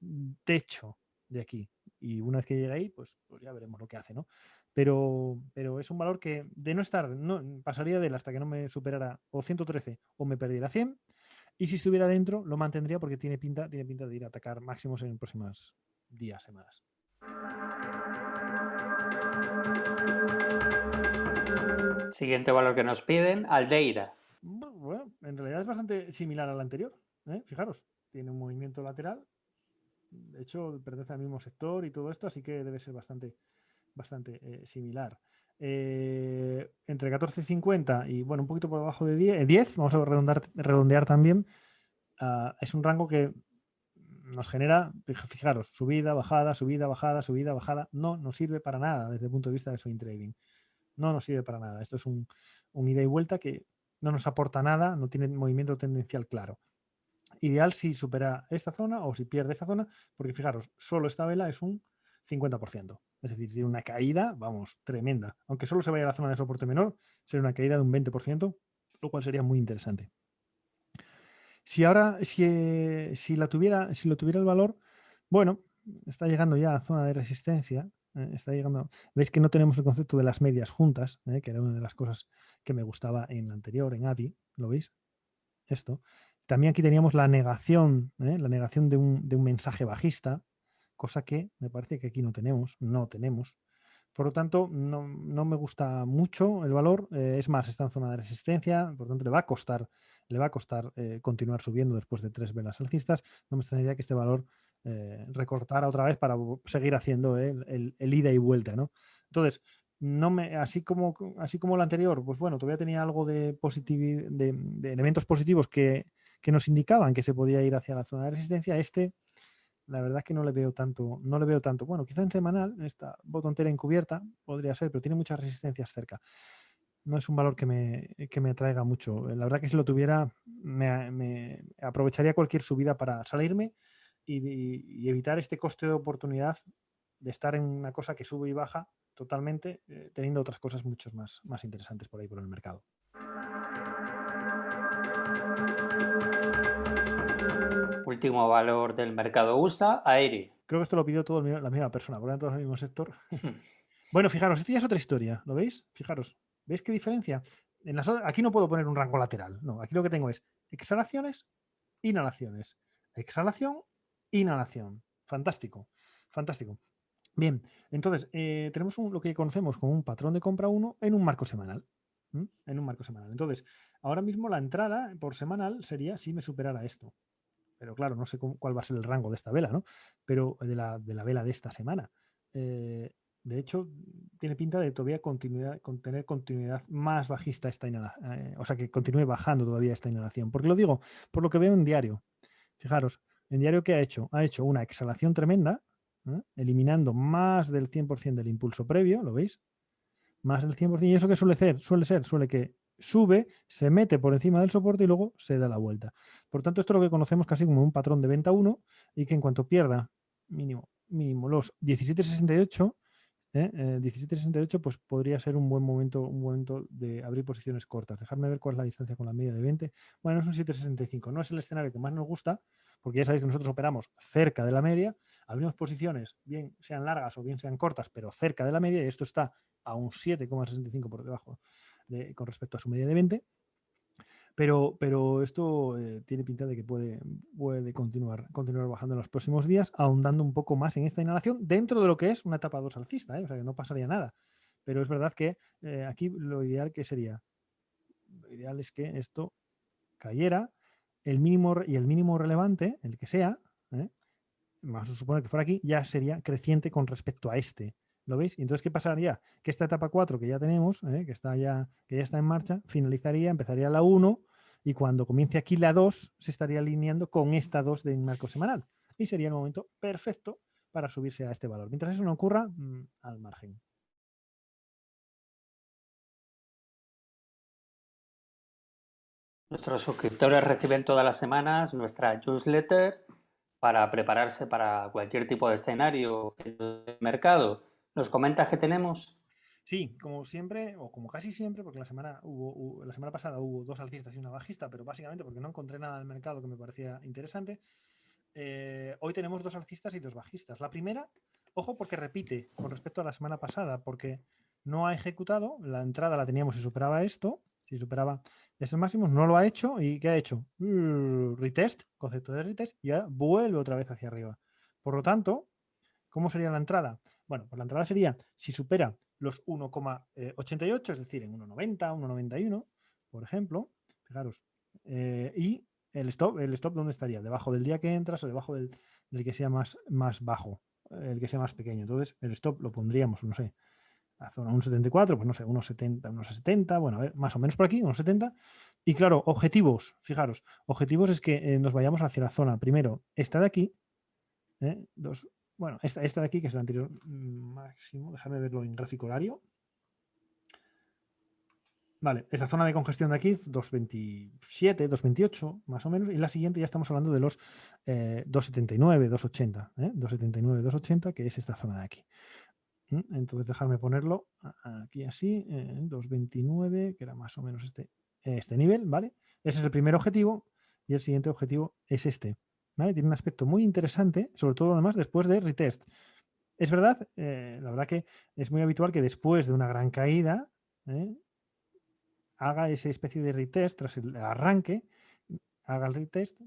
techo de aquí. Y una vez que llegue ahí, pues ya veremos lo que hace, ¿no? Pero es un valor que de no estar, no, pasaría de él hasta que no me superara o 113 o me perdiera 100. Y si estuviera dentro, lo mantendría porque tiene pinta de ir a atacar máximos en próximos días, semanas. Siguiente valor que nos piden, Aldeira. Bueno, en realidad es bastante similar al anterior. Fijaros, tiene un movimiento lateral. De hecho, pertenece al mismo sector y todo esto, así que debe ser bastante similar. Entre 14.50 y bueno, un poquito por debajo de 10, vamos a redondear también. Es un rango que nos genera, fijaros, subida, bajada, subida, bajada, subida, bajada. No nos sirve para nada desde el punto de vista de swing trading. No nos sirve para nada. Esto es un ida y vuelta que no nos aporta nada, no tiene movimiento tendencial claro. Ideal si supera esta zona o si pierde esta zona, porque fijaros, solo esta vela es un 50%. Es decir, tiene una caída, vamos, tremenda. Aunque solo se vaya a la zona de soporte menor, sería una caída de un 20%, lo cual sería muy interesante. Si lo tuviera el valor, bueno, está llegando ya a zona de resistencia. Está llegando. Veis que no tenemos el concepto de las medias juntas, que era una de las cosas que me gustaba en la anterior, en ABI. ¿Lo veis? Esto. También aquí teníamos la negación de un mensaje bajista, cosa que me parece que aquí no tenemos. Por lo tanto, no me gusta mucho el valor. Es más, está en zona de resistencia, por lo tanto, le va a costar continuar subiendo después de 3 velas alcistas. No me extrañaría que este valor recortara otra vez para seguir haciendo el ida y vuelta, ¿no? Entonces, así como lo anterior, pues bueno, todavía tenía algo de elementos positivos que nos indicaban que se podía ir hacia la zona de resistencia. La verdad es que no le veo tanto. Bueno, quizá en semanal, esta botontera encubierta podría ser, pero tiene muchas resistencias cerca. No es un valor que me atraiga mucho. La verdad que si lo tuviera, me aprovecharía cualquier subida para salirme y evitar este coste de oportunidad de estar en una cosa que sube y baja totalmente, teniendo otras cosas mucho más interesantes por ahí por el mercado. Último valor del mercado USA, Aeri. Creo que esto lo pidió la misma persona, porque eran todos el mismo sector. Bueno, fijaros, esto ya es otra historia, ¿lo veis? Fijaros, ¿veis qué diferencia? Aquí no puedo poner un rango lateral, no, aquí lo que tengo es exhalaciones, inhalaciones, exhalación, inhalación. Fantástico, fantástico. Bien, entonces tenemos lo que conocemos como un patrón de compra 1 en un marco semanal. En un marco semanal. Entonces, ahora mismo la entrada por semanal sería si me superara esto. Pero claro, no sé cuál va a ser el rango de esta vela, ¿no? Pero de la vela de esta semana. De hecho, tiene pinta de todavía tener continuidad más bajista esta inhalación. O sea, que continúe bajando todavía esta inhalación. ¿Por qué lo digo? Por lo que veo en diario. Fijaros, en diario, ¿qué ha hecho? Ha hecho una exhalación tremenda, eliminando más del 100% del impulso previo, ¿lo veis? Más del 100%. ¿Y eso qué suele que sube, se mete por encima del soporte y luego se da la vuelta. Por tanto, esto es lo que conocemos casi como un patrón de venta 1 y que en cuanto pierda mínimo los 17.68, 17.68, pues podría ser un buen momento de abrir posiciones cortas. Dejadme ver cuál es la distancia con la media de 20. Bueno, es un 7.65. No es el escenario que más nos gusta, porque ya sabéis que nosotros operamos cerca de la media. Abrimos posiciones, bien sean largas o bien sean cortas, pero cerca de la media, y esto está a un 7,65 por debajo con respecto a su media de 20. Pero esto tiene pinta de que puede continuar bajando en los próximos días, ahondando un poco más en esta inhalación dentro de lo que es una etapa 2 alcista, o sea que no pasaría nada. Pero es verdad que aquí lo ideal es que esto cayera, el mínimo relevante, el que sea, vamos a suponer que fuera aquí, ya sería creciente con respecto a este. ¿Lo veis? Y entonces, ¿qué pasaría? Que esta etapa 4 que ya tenemos, que ya está en marcha, finalizaría, empezaría la 1 y cuando comience aquí la 2 se estaría alineando con esta 2 de marco semanal. Y sería el momento perfecto para subirse a este valor. Mientras eso no ocurra, al margen. Nuestros suscriptores reciben todas las semanas nuestra newsletter para prepararse para cualquier tipo de escenario del mercado. ¿Nos comentas qué tenemos? Sí, como siempre, o como casi siempre, porque la semana pasada hubo 2 alcistas y una bajista, pero básicamente porque no encontré nada del mercado que me parecía interesante. Hoy tenemos 2 alcistas y 2 bajistas. La primera, ojo, porque repite con respecto a la semana pasada, porque no ha ejecutado, la entrada la teníamos si superaba esto, si superaba estos máximos, no lo ha hecho. ¿Y qué ha hecho? Retest, concepto de retest, y ya vuelve otra vez hacia arriba. Por lo tanto, ¿cómo sería la entrada? Bueno, pues la entrada sería si supera los 1,88, es decir, en 1,90, 1,91, por ejemplo, fijaros, y el stop, ¿dónde estaría? Debajo del día que entras o debajo del que sea más bajo, el que sea más pequeño. Entonces, el stop lo pondríamos, no sé, a zona 1,74, pues no sé, 1,70, bueno, a ver, más o menos por aquí, 1,70. Y claro, objetivos, fijaros, objetivos es que nos vayamos hacia la zona, primero, esta de aquí, bueno, esta de aquí, que es el anterior máximo, déjame verlo en gráfico horario. Vale, esta zona de congestión de aquí, 2.27, 2.28, más o menos, y la siguiente ya estamos hablando de los 2.79, 2.80, 2.79, 2.80, que es esta zona de aquí. Entonces, dejarme ponerlo aquí así, 2.29, que era más o menos este nivel, ¿vale? Ese es el primer objetivo, y el siguiente objetivo es este, ¿vale? Tiene un aspecto muy interesante, sobre todo además después de retest. Es verdad, la verdad que es muy habitual que después de una gran caída, haga esa especie de retest tras el arranque, haga el retest,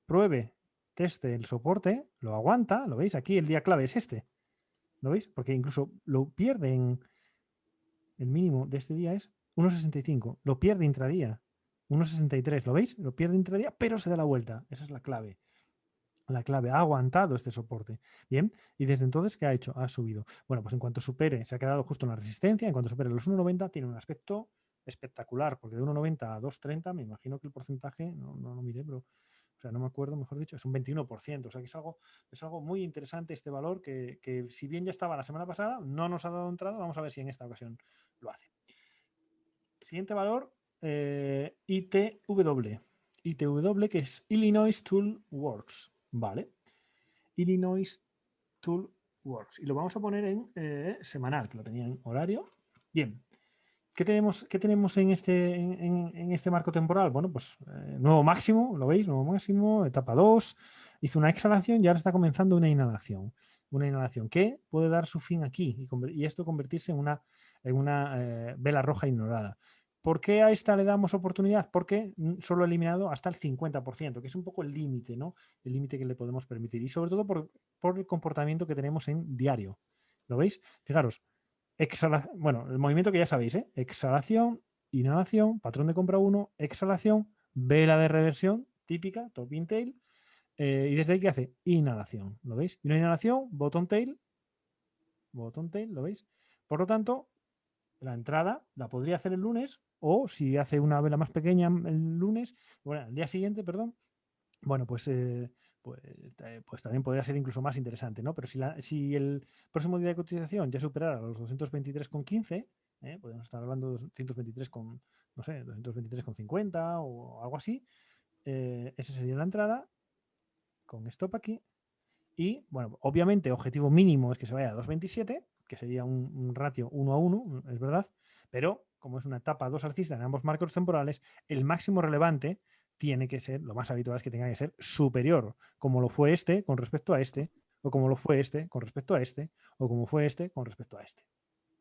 pruebe, teste el soporte, lo aguanta, lo veis aquí, el día clave es este. ¿Lo veis? Porque incluso lo pierde en el mínimo de este día es 1,65. Lo pierde intradía. 1,63. ¿Lo veis? Lo pierde intradía, pero se da la vuelta. Esa es la clave. La clave, ha aguantado este soporte. Bien, y desde entonces, ¿qué ha hecho? Ha subido. Bueno, pues en cuanto supere, se ha quedado justo en la resistencia, en cuanto supere los 1,90, tiene un aspecto espectacular, porque de 1,90 a 2,30, me imagino que el porcentaje, no lo miré, pero, o sea, no me acuerdo, mejor dicho, es un 21%. O sea, que es algo muy interesante este valor que si bien ya estaba la semana pasada, no nos ha dado entrada, vamos a ver si en esta ocasión lo hace. Siguiente valor, ITW. ITW, que es Illinois Tool Works. Vale. Illinois Tool Works. Y lo vamos a poner en semanal, que lo tenía en horario. Bien. ¿Qué tenemos en este marco temporal? Bueno, pues nuevo máximo, ¿lo veis? Nuevo máximo, etapa 2. Hizo una exhalación y ahora está comenzando una inhalación. Una inhalación que puede dar su fin aquí y esto convertirse en una vela roja ignorada. ¿Por qué a esta le damos oportunidad? Porque solo ha eliminado hasta el 50%, que es un poco el límite, ¿no? El límite que le podemos permitir. Y sobre todo por el comportamiento que tenemos en diario. ¿Lo veis? Fijaros, bueno, el movimiento que ya sabéis, ¿eh? Exhalación, inhalación, patrón de compra 1, exhalación, vela de reversión típica, top in tail, y desde ahí, ¿qué hace? Inhalación, ¿lo veis? Y una inhalación, bottom tail, ¿lo veis? Por lo tanto, la entrada la podría hacer el lunes, o si hace una vela más pequeña el lunes, bueno, el día siguiente, perdón, bueno, pues también podría ser incluso más interesante, ¿no? Pero si el próximo día de cotización ya superara los 223,15, podemos estar hablando de 223 con, no sé, 223,50 o algo así, esa sería la entrada con stop aquí. Y, bueno, obviamente, objetivo mínimo es que se vaya a 2,27, que sería un ratio 1 a 1, es verdad, pero como es una etapa 2 alcista en ambos marcos temporales, el máximo relevante tiene que ser, lo más habitual es que tenga que ser superior, como lo fue este con respecto a este, o como lo fue este con respecto a este, o como fue este con respecto a este.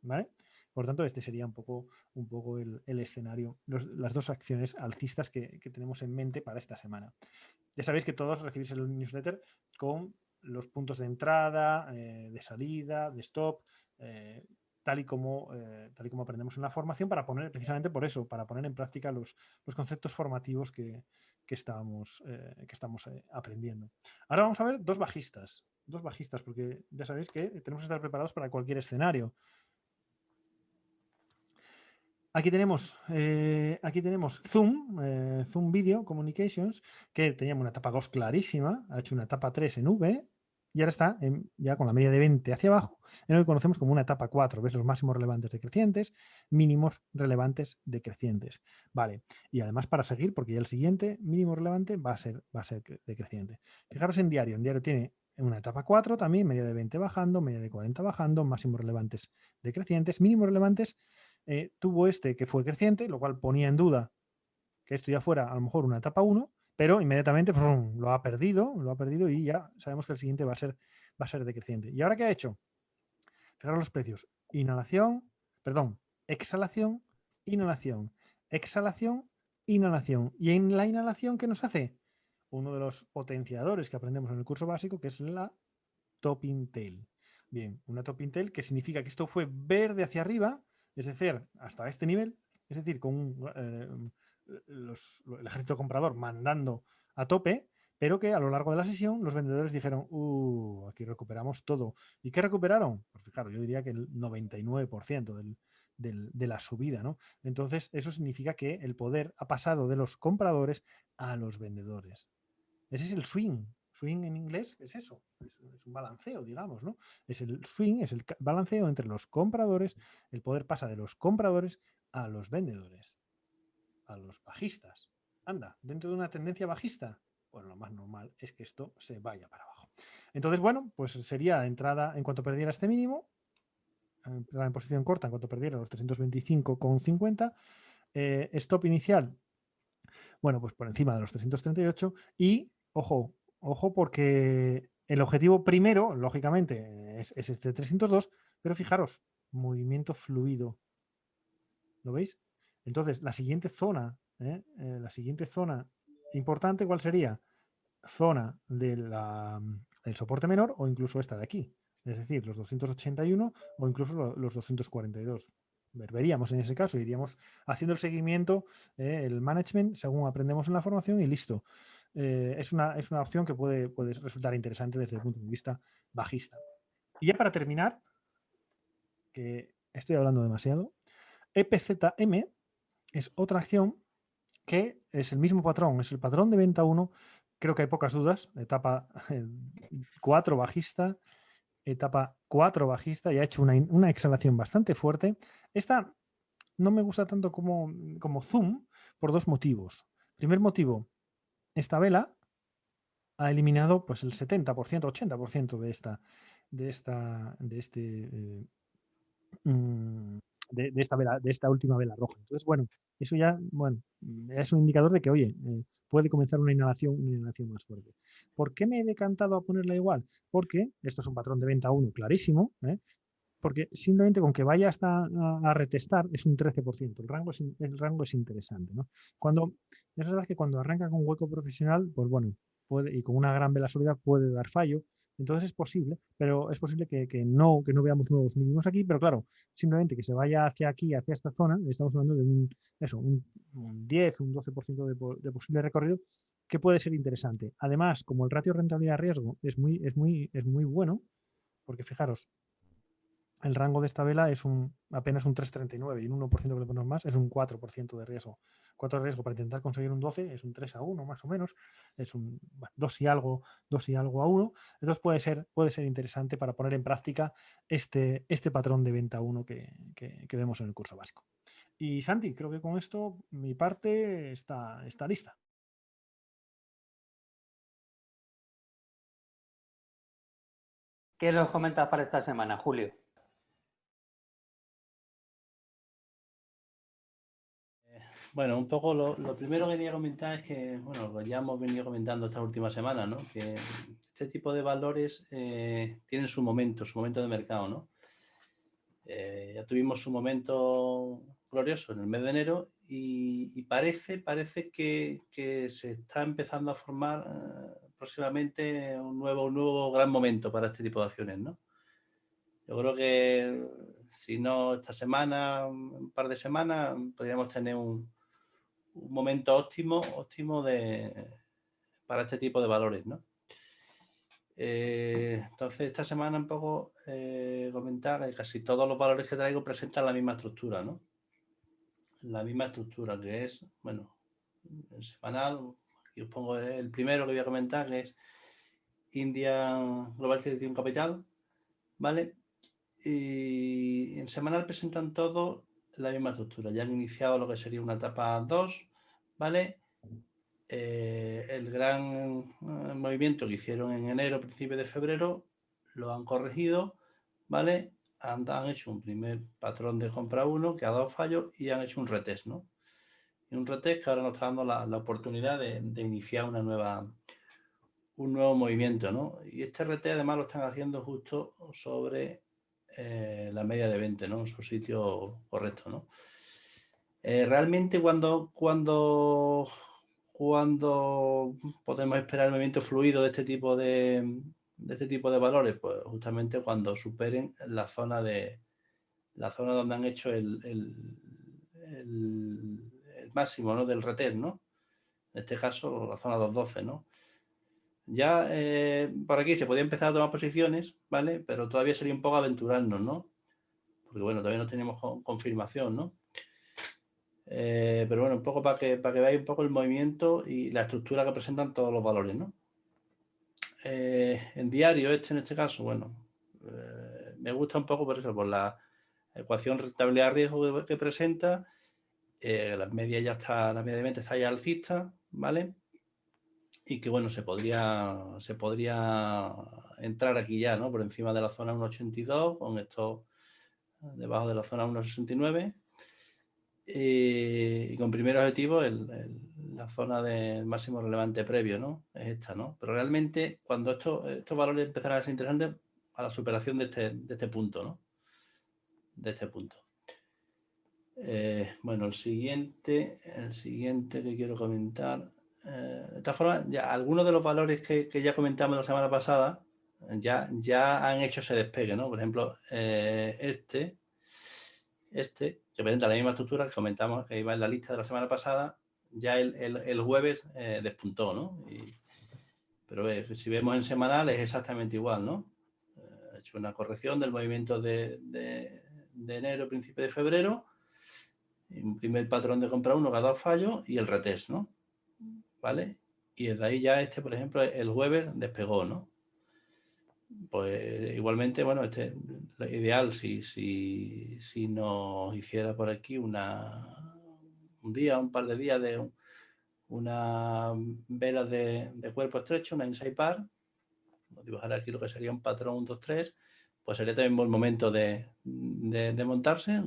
¿Vale? Por tanto, este sería un poco el escenario, las dos acciones alcistas que tenemos en mente para esta semana. Ya sabéis que todos recibís el newsletter con los puntos de entrada, de salida, de stop, tal y como aprendemos en la formación, para poner, precisamente por eso, para poner en práctica los conceptos formativos que estamos aprendiendo. Ahora vamos a ver dos bajistas, porque ya sabéis que tenemos que estar preparados para cualquier escenario. Aquí tenemos Zoom, Zoom Video Communications, que teníamos una etapa 2 clarísima, ha hecho una etapa 3 en V y ahora está ya con la media de 20 hacia abajo, en lo que conocemos como una etapa 4. ¿Ves? Los máximos relevantes decrecientes, mínimos relevantes decrecientes. Vale, y además para seguir, porque ya el siguiente mínimo relevante va a ser decreciente. Fijaros en diario tiene una etapa 4 también, media de 20 bajando, media de 40 bajando, máximos relevantes decrecientes, mínimos relevantes. Tuvo este que fue creciente, lo cual ponía en duda que esto ya fuera a lo mejor una etapa 1, pero inmediatamente lo ha perdido y ya sabemos que el siguiente va a ser decreciente. ¿Y ahora qué ha hecho? Fijaros los precios. Exhalación, inhalación, exhalación, inhalación. ¿Y en la inhalación qué nos hace? Uno de los potenciadores que aprendemos en el curso básico, que es la topping tail. Bien, una topping tail que significa que esto fue verde hacia arriba, es decir, hasta este nivel, es decir, con el ejército comprador mandando a tope, pero que a lo largo de la sesión los vendedores dijeron, aquí recuperamos todo. ¿Y qué recuperaron? Pues fijaros, yo diría que el 99% de la subida, ¿no? Entonces, eso significa que el poder ha pasado de los compradores a los vendedores. Ese es el swing. Swing en inglés es eso, es un balanceo, digamos, ¿no? Es el swing, es el balanceo entre los compradores, el poder pasa de los compradores a los vendedores, a los bajistas. Anda, dentro de una tendencia bajista, pues lo más normal es que esto se vaya para abajo. Entonces, bueno, pues sería entrada en cuanto perdiera este mínimo, entrada en posición corta en cuanto perdiera los 325,50, stop inicial, bueno, pues por encima de los 338 y, ojo, porque el objetivo primero, lógicamente, es este 302, pero fijaros, movimiento fluido. ¿Lo veis? Entonces, la siguiente zona importante, ¿cuál sería? Zona del soporte menor o incluso esta de aquí. es decir, los 281 o incluso los 242. Veríamos en ese caso, iríamos haciendo el seguimiento, el management, según aprendemos en la formación y listo. Es una opción que puede resultar interesante desde el punto de vista bajista. Y ya para terminar, que estoy hablando demasiado, EPZM es otra acción que es el mismo patrón, es el patrón de venta 1. Creo que hay pocas dudas. Etapa 4 bajista, etapa 4 bajista y ha hecho una exhalación bastante fuerte. Esta no me gusta tanto como Zoom por dos motivos. Primer motivo, esta vela ha eliminado pues el 70%, 80% de esta vela, de esta última vela roja. Entonces, bueno, eso ya, bueno, es un indicador de que, oye, puede comenzar una inhalación más fuerte. ¿Por qué me he decantado a ponerla igual? Porque esto es un patrón de venta 1 clarísimo, porque simplemente con que vaya hasta a retestar es un 13%. El rango es interesante, ¿no? Es verdad que cuando arranca con hueco profesional, pues bueno, y con una gran vela sólida puede dar fallo. Entonces es posible, pero es posible que no veamos nuevos mínimos aquí, pero claro, simplemente que se vaya hacia aquí, hacia esta zona, estamos hablando de un 10, un 12% de posible recorrido, que puede ser interesante. Además, como el ratio rentabilidad-riesgo es muy bueno, porque fijaros, el rango de esta vela es apenas un 3,39 y un 1% que le ponemos más es un 4% de riesgo. 4 de riesgo para intentar conseguir un 12 es un 3-1 más o menos, es un 2 y algo a 1. Entonces puede ser interesante para poner en práctica este patrón de venta 1 que vemos en el curso básico. Y Santi, creo que con esto mi parte está lista. ¿Qué nos comentas para esta semana, Julio? Bueno, un poco lo primero que quería comentar es que, bueno, lo ya hemos venido comentando esta última semana, ¿no? Que este tipo de valores tienen su momento de mercado, ¿no? Ya tuvimos su momento glorioso en el mes de enero y parece que se está empezando a formar próximamente un nuevo gran momento para este tipo de acciones, ¿no? Yo creo que si no esta semana, un par de semanas, podríamos tener un momento óptimo para este tipo de valores, ¿no? Entonces, esta semana un poco comentar que casi todos los valores que traigo presentan la misma estructura, ¿no? La misma estructura que es, bueno, el semanal, aquí os pongo el primero que voy a comentar, que es Indian Global Trading Capital, ¿vale? Y en semanal presentan todo la misma estructura. Ya han iniciado lo que sería una etapa 2, ¿vale? El gran movimiento que hicieron en enero, principio de febrero, lo han corregido, ¿vale? Han hecho un primer patrón de compra 1 que ha dado fallo y han hecho un retest, ¿no? Y un retest que ahora nos está dando la oportunidad de iniciar un nuevo movimiento, ¿no? Y este retest además lo están haciendo justo sobre la media de 20, ¿no? En su sitio correcto, ¿no? Realmente cuando podemos esperar el movimiento fluido de este tipo de valores, pues justamente cuando superen la zona donde han hecho el máximo, ¿no? Del retest, ¿no? En este caso la zona 212, ¿no? Ya por aquí se podía empezar a tomar posiciones, ¿vale? Pero todavía sería un poco aventurarnos, ¿no? Porque bueno, todavía no tenemos confirmación, ¿no? Pero bueno, un poco para que veáis un poco el movimiento y la estructura que presentan todos los valores, ¿no? En diario, en este caso, bueno, me gusta un poco por eso, por la ecuación rentabilidad-riesgo que presenta. La media de venta está ya alcista, ¿vale? Y que bueno, se podría entrar aquí ya, ¿no? Por encima de la zona 1,82, con esto debajo de la zona 1,69. Y con primer objetivo la zona del máximo relevante previo, ¿no? Es esta, ¿no? Pero realmente cuando estos valores empezarán a ser interesantes a la superación de este punto, ¿no? De este punto. Bueno, el siguiente que quiero comentar. De esta forma, ya algunos de los valores que ya comentamos la semana pasada, ya han hecho ese despegue, ¿no? Por ejemplo, este que presenta la misma estructura que comentamos, que iba en la lista de la semana pasada, ya el jueves despuntó, ¿no? Pero si vemos en semanal es exactamente igual, ¿no? Ha hecho una corrección del movimiento de enero, principio de febrero, un primer patrón de compra 1 que ha dado fallo y el retest, ¿no? ¿Vale? Y desde ahí ya por ejemplo, el jueves despegó, ¿no? Pues igualmente, bueno, lo ideal si nos hiciera por aquí un par de días de una vela de cuerpo estrecho, una inside par, dibujar aquí lo que sería un patrón 1, 2, 3, pues sería también buen momento de montarse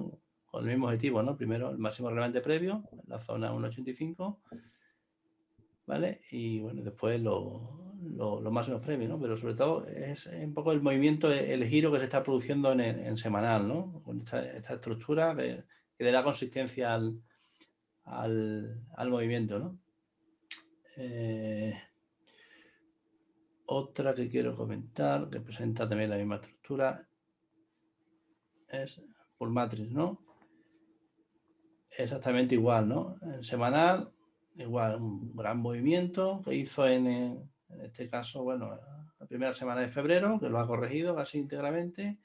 con el mismo objetivo, ¿no? Primero el máximo relevante previo, la zona 1,85, ¿vale? Y bueno, después los máximos premios, ¿no? Pero sobre todo es un poco el movimiento, el giro que se está produciendo en semanal, ¿no? Con esta estructura que le da consistencia al movimiento, ¿no? Otra que quiero comentar, que presenta también la misma estructura, es Bull Matrix, ¿no? Exactamente igual, ¿no? En semanal, igual, un gran movimiento que hizo en este caso, bueno, la primera semana de febrero, que lo ha corregido casi íntegramente,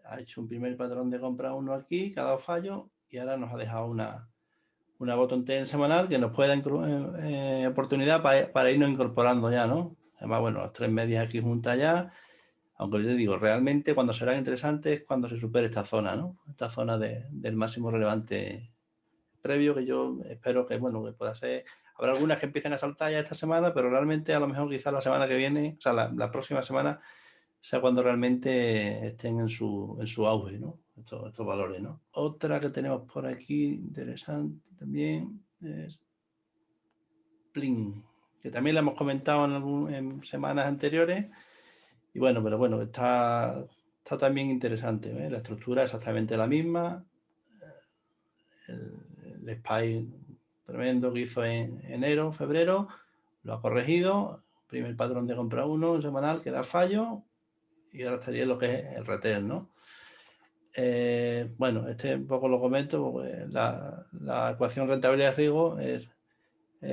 ha hecho un primer patrón de compra 1 aquí, que ha dado fallo, y ahora nos ha dejado una bottom tail semanal que nos puede dar oportunidad para irnos incorporando ya, ¿no? Además, bueno, las 3 medias aquí juntas ya, aunque yo digo, realmente cuando será interesante es cuando se supere esta zona, ¿no? Esta zona del máximo relevante previo, que yo espero que, bueno, que pueda ser. Habrá algunas que empiecen a saltar ya esta semana, pero realmente a lo mejor quizás la semana que viene, o sea, la próxima semana, sea cuando realmente estén en su auge, ¿no? Estos valores, ¿no? Otra que tenemos por aquí interesante también es Plin, que también la hemos comentado en semanas anteriores. Y bueno, pero bueno, está también interesante, ¿eh? La estructura es exactamente la misma. El spike tremendo que hizo en enero, febrero, lo ha corregido. Primer patrón de compra 1 semanal que da fallo. Y ahora estaría lo que es el retail, ¿no? Bueno, un poco lo comento, porque la ecuación rentabilidad-riesgo es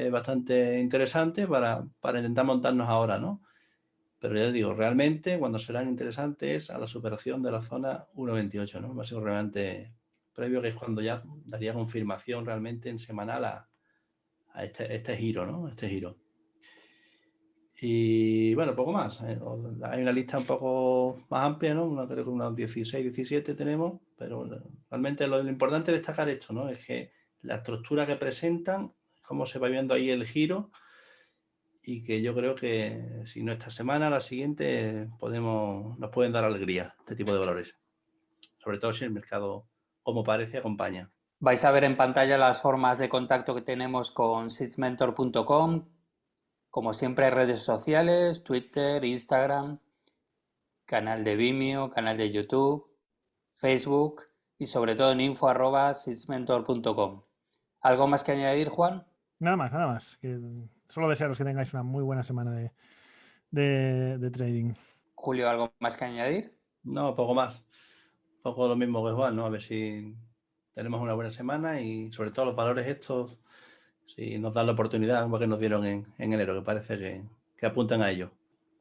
bastante interesante para intentar montarnos ahora, ¿no? Pero ya les digo, realmente cuando serán interesantes es a la superación de la zona 1,28, ¿no? Máximo relevante previo, que es cuando ya daría confirmación realmente en semanal a este giro, ¿no? Este giro. Y bueno, poco más. Hay una lista un poco más amplia, ¿no? Creo que unos 16, 17 tenemos, pero realmente lo importante es destacar esto, ¿no? Es que la estructura que presentan, cómo se va viendo ahí el giro, y que yo creo que si no esta semana, la siguiente, nos pueden dar alegría este tipo de valores. Sobre todo si el mercado, como parece, acompaña. Vais a ver en pantalla las formas de contacto que tenemos con seedsmentor.com. Como siempre, redes sociales, Twitter, Instagram, canal de Vimeo, canal de YouTube, Facebook y sobre todo en info@seedsmentor.com. ¿Algo más que añadir, Juan? Nada más. Solo desearos que tengáis una muy buena semana de trading. Julio, ¿algo más que añadir? No, poco más. Poco lo mismo que Juan, ¿no? A ver si tenemos una buena semana y sobre todo los valores estos, si nos dan la oportunidad, como que nos dieron en enero, que parece que apuntan a ello.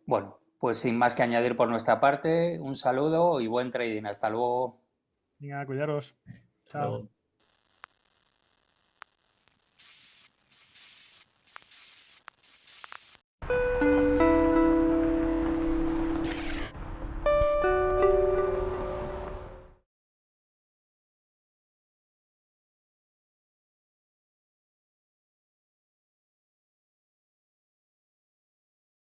Bueno, pues sin más que añadir por nuestra parte, un saludo y buen trading. Hasta luego. Venga, cuidaros. Chao. Luego.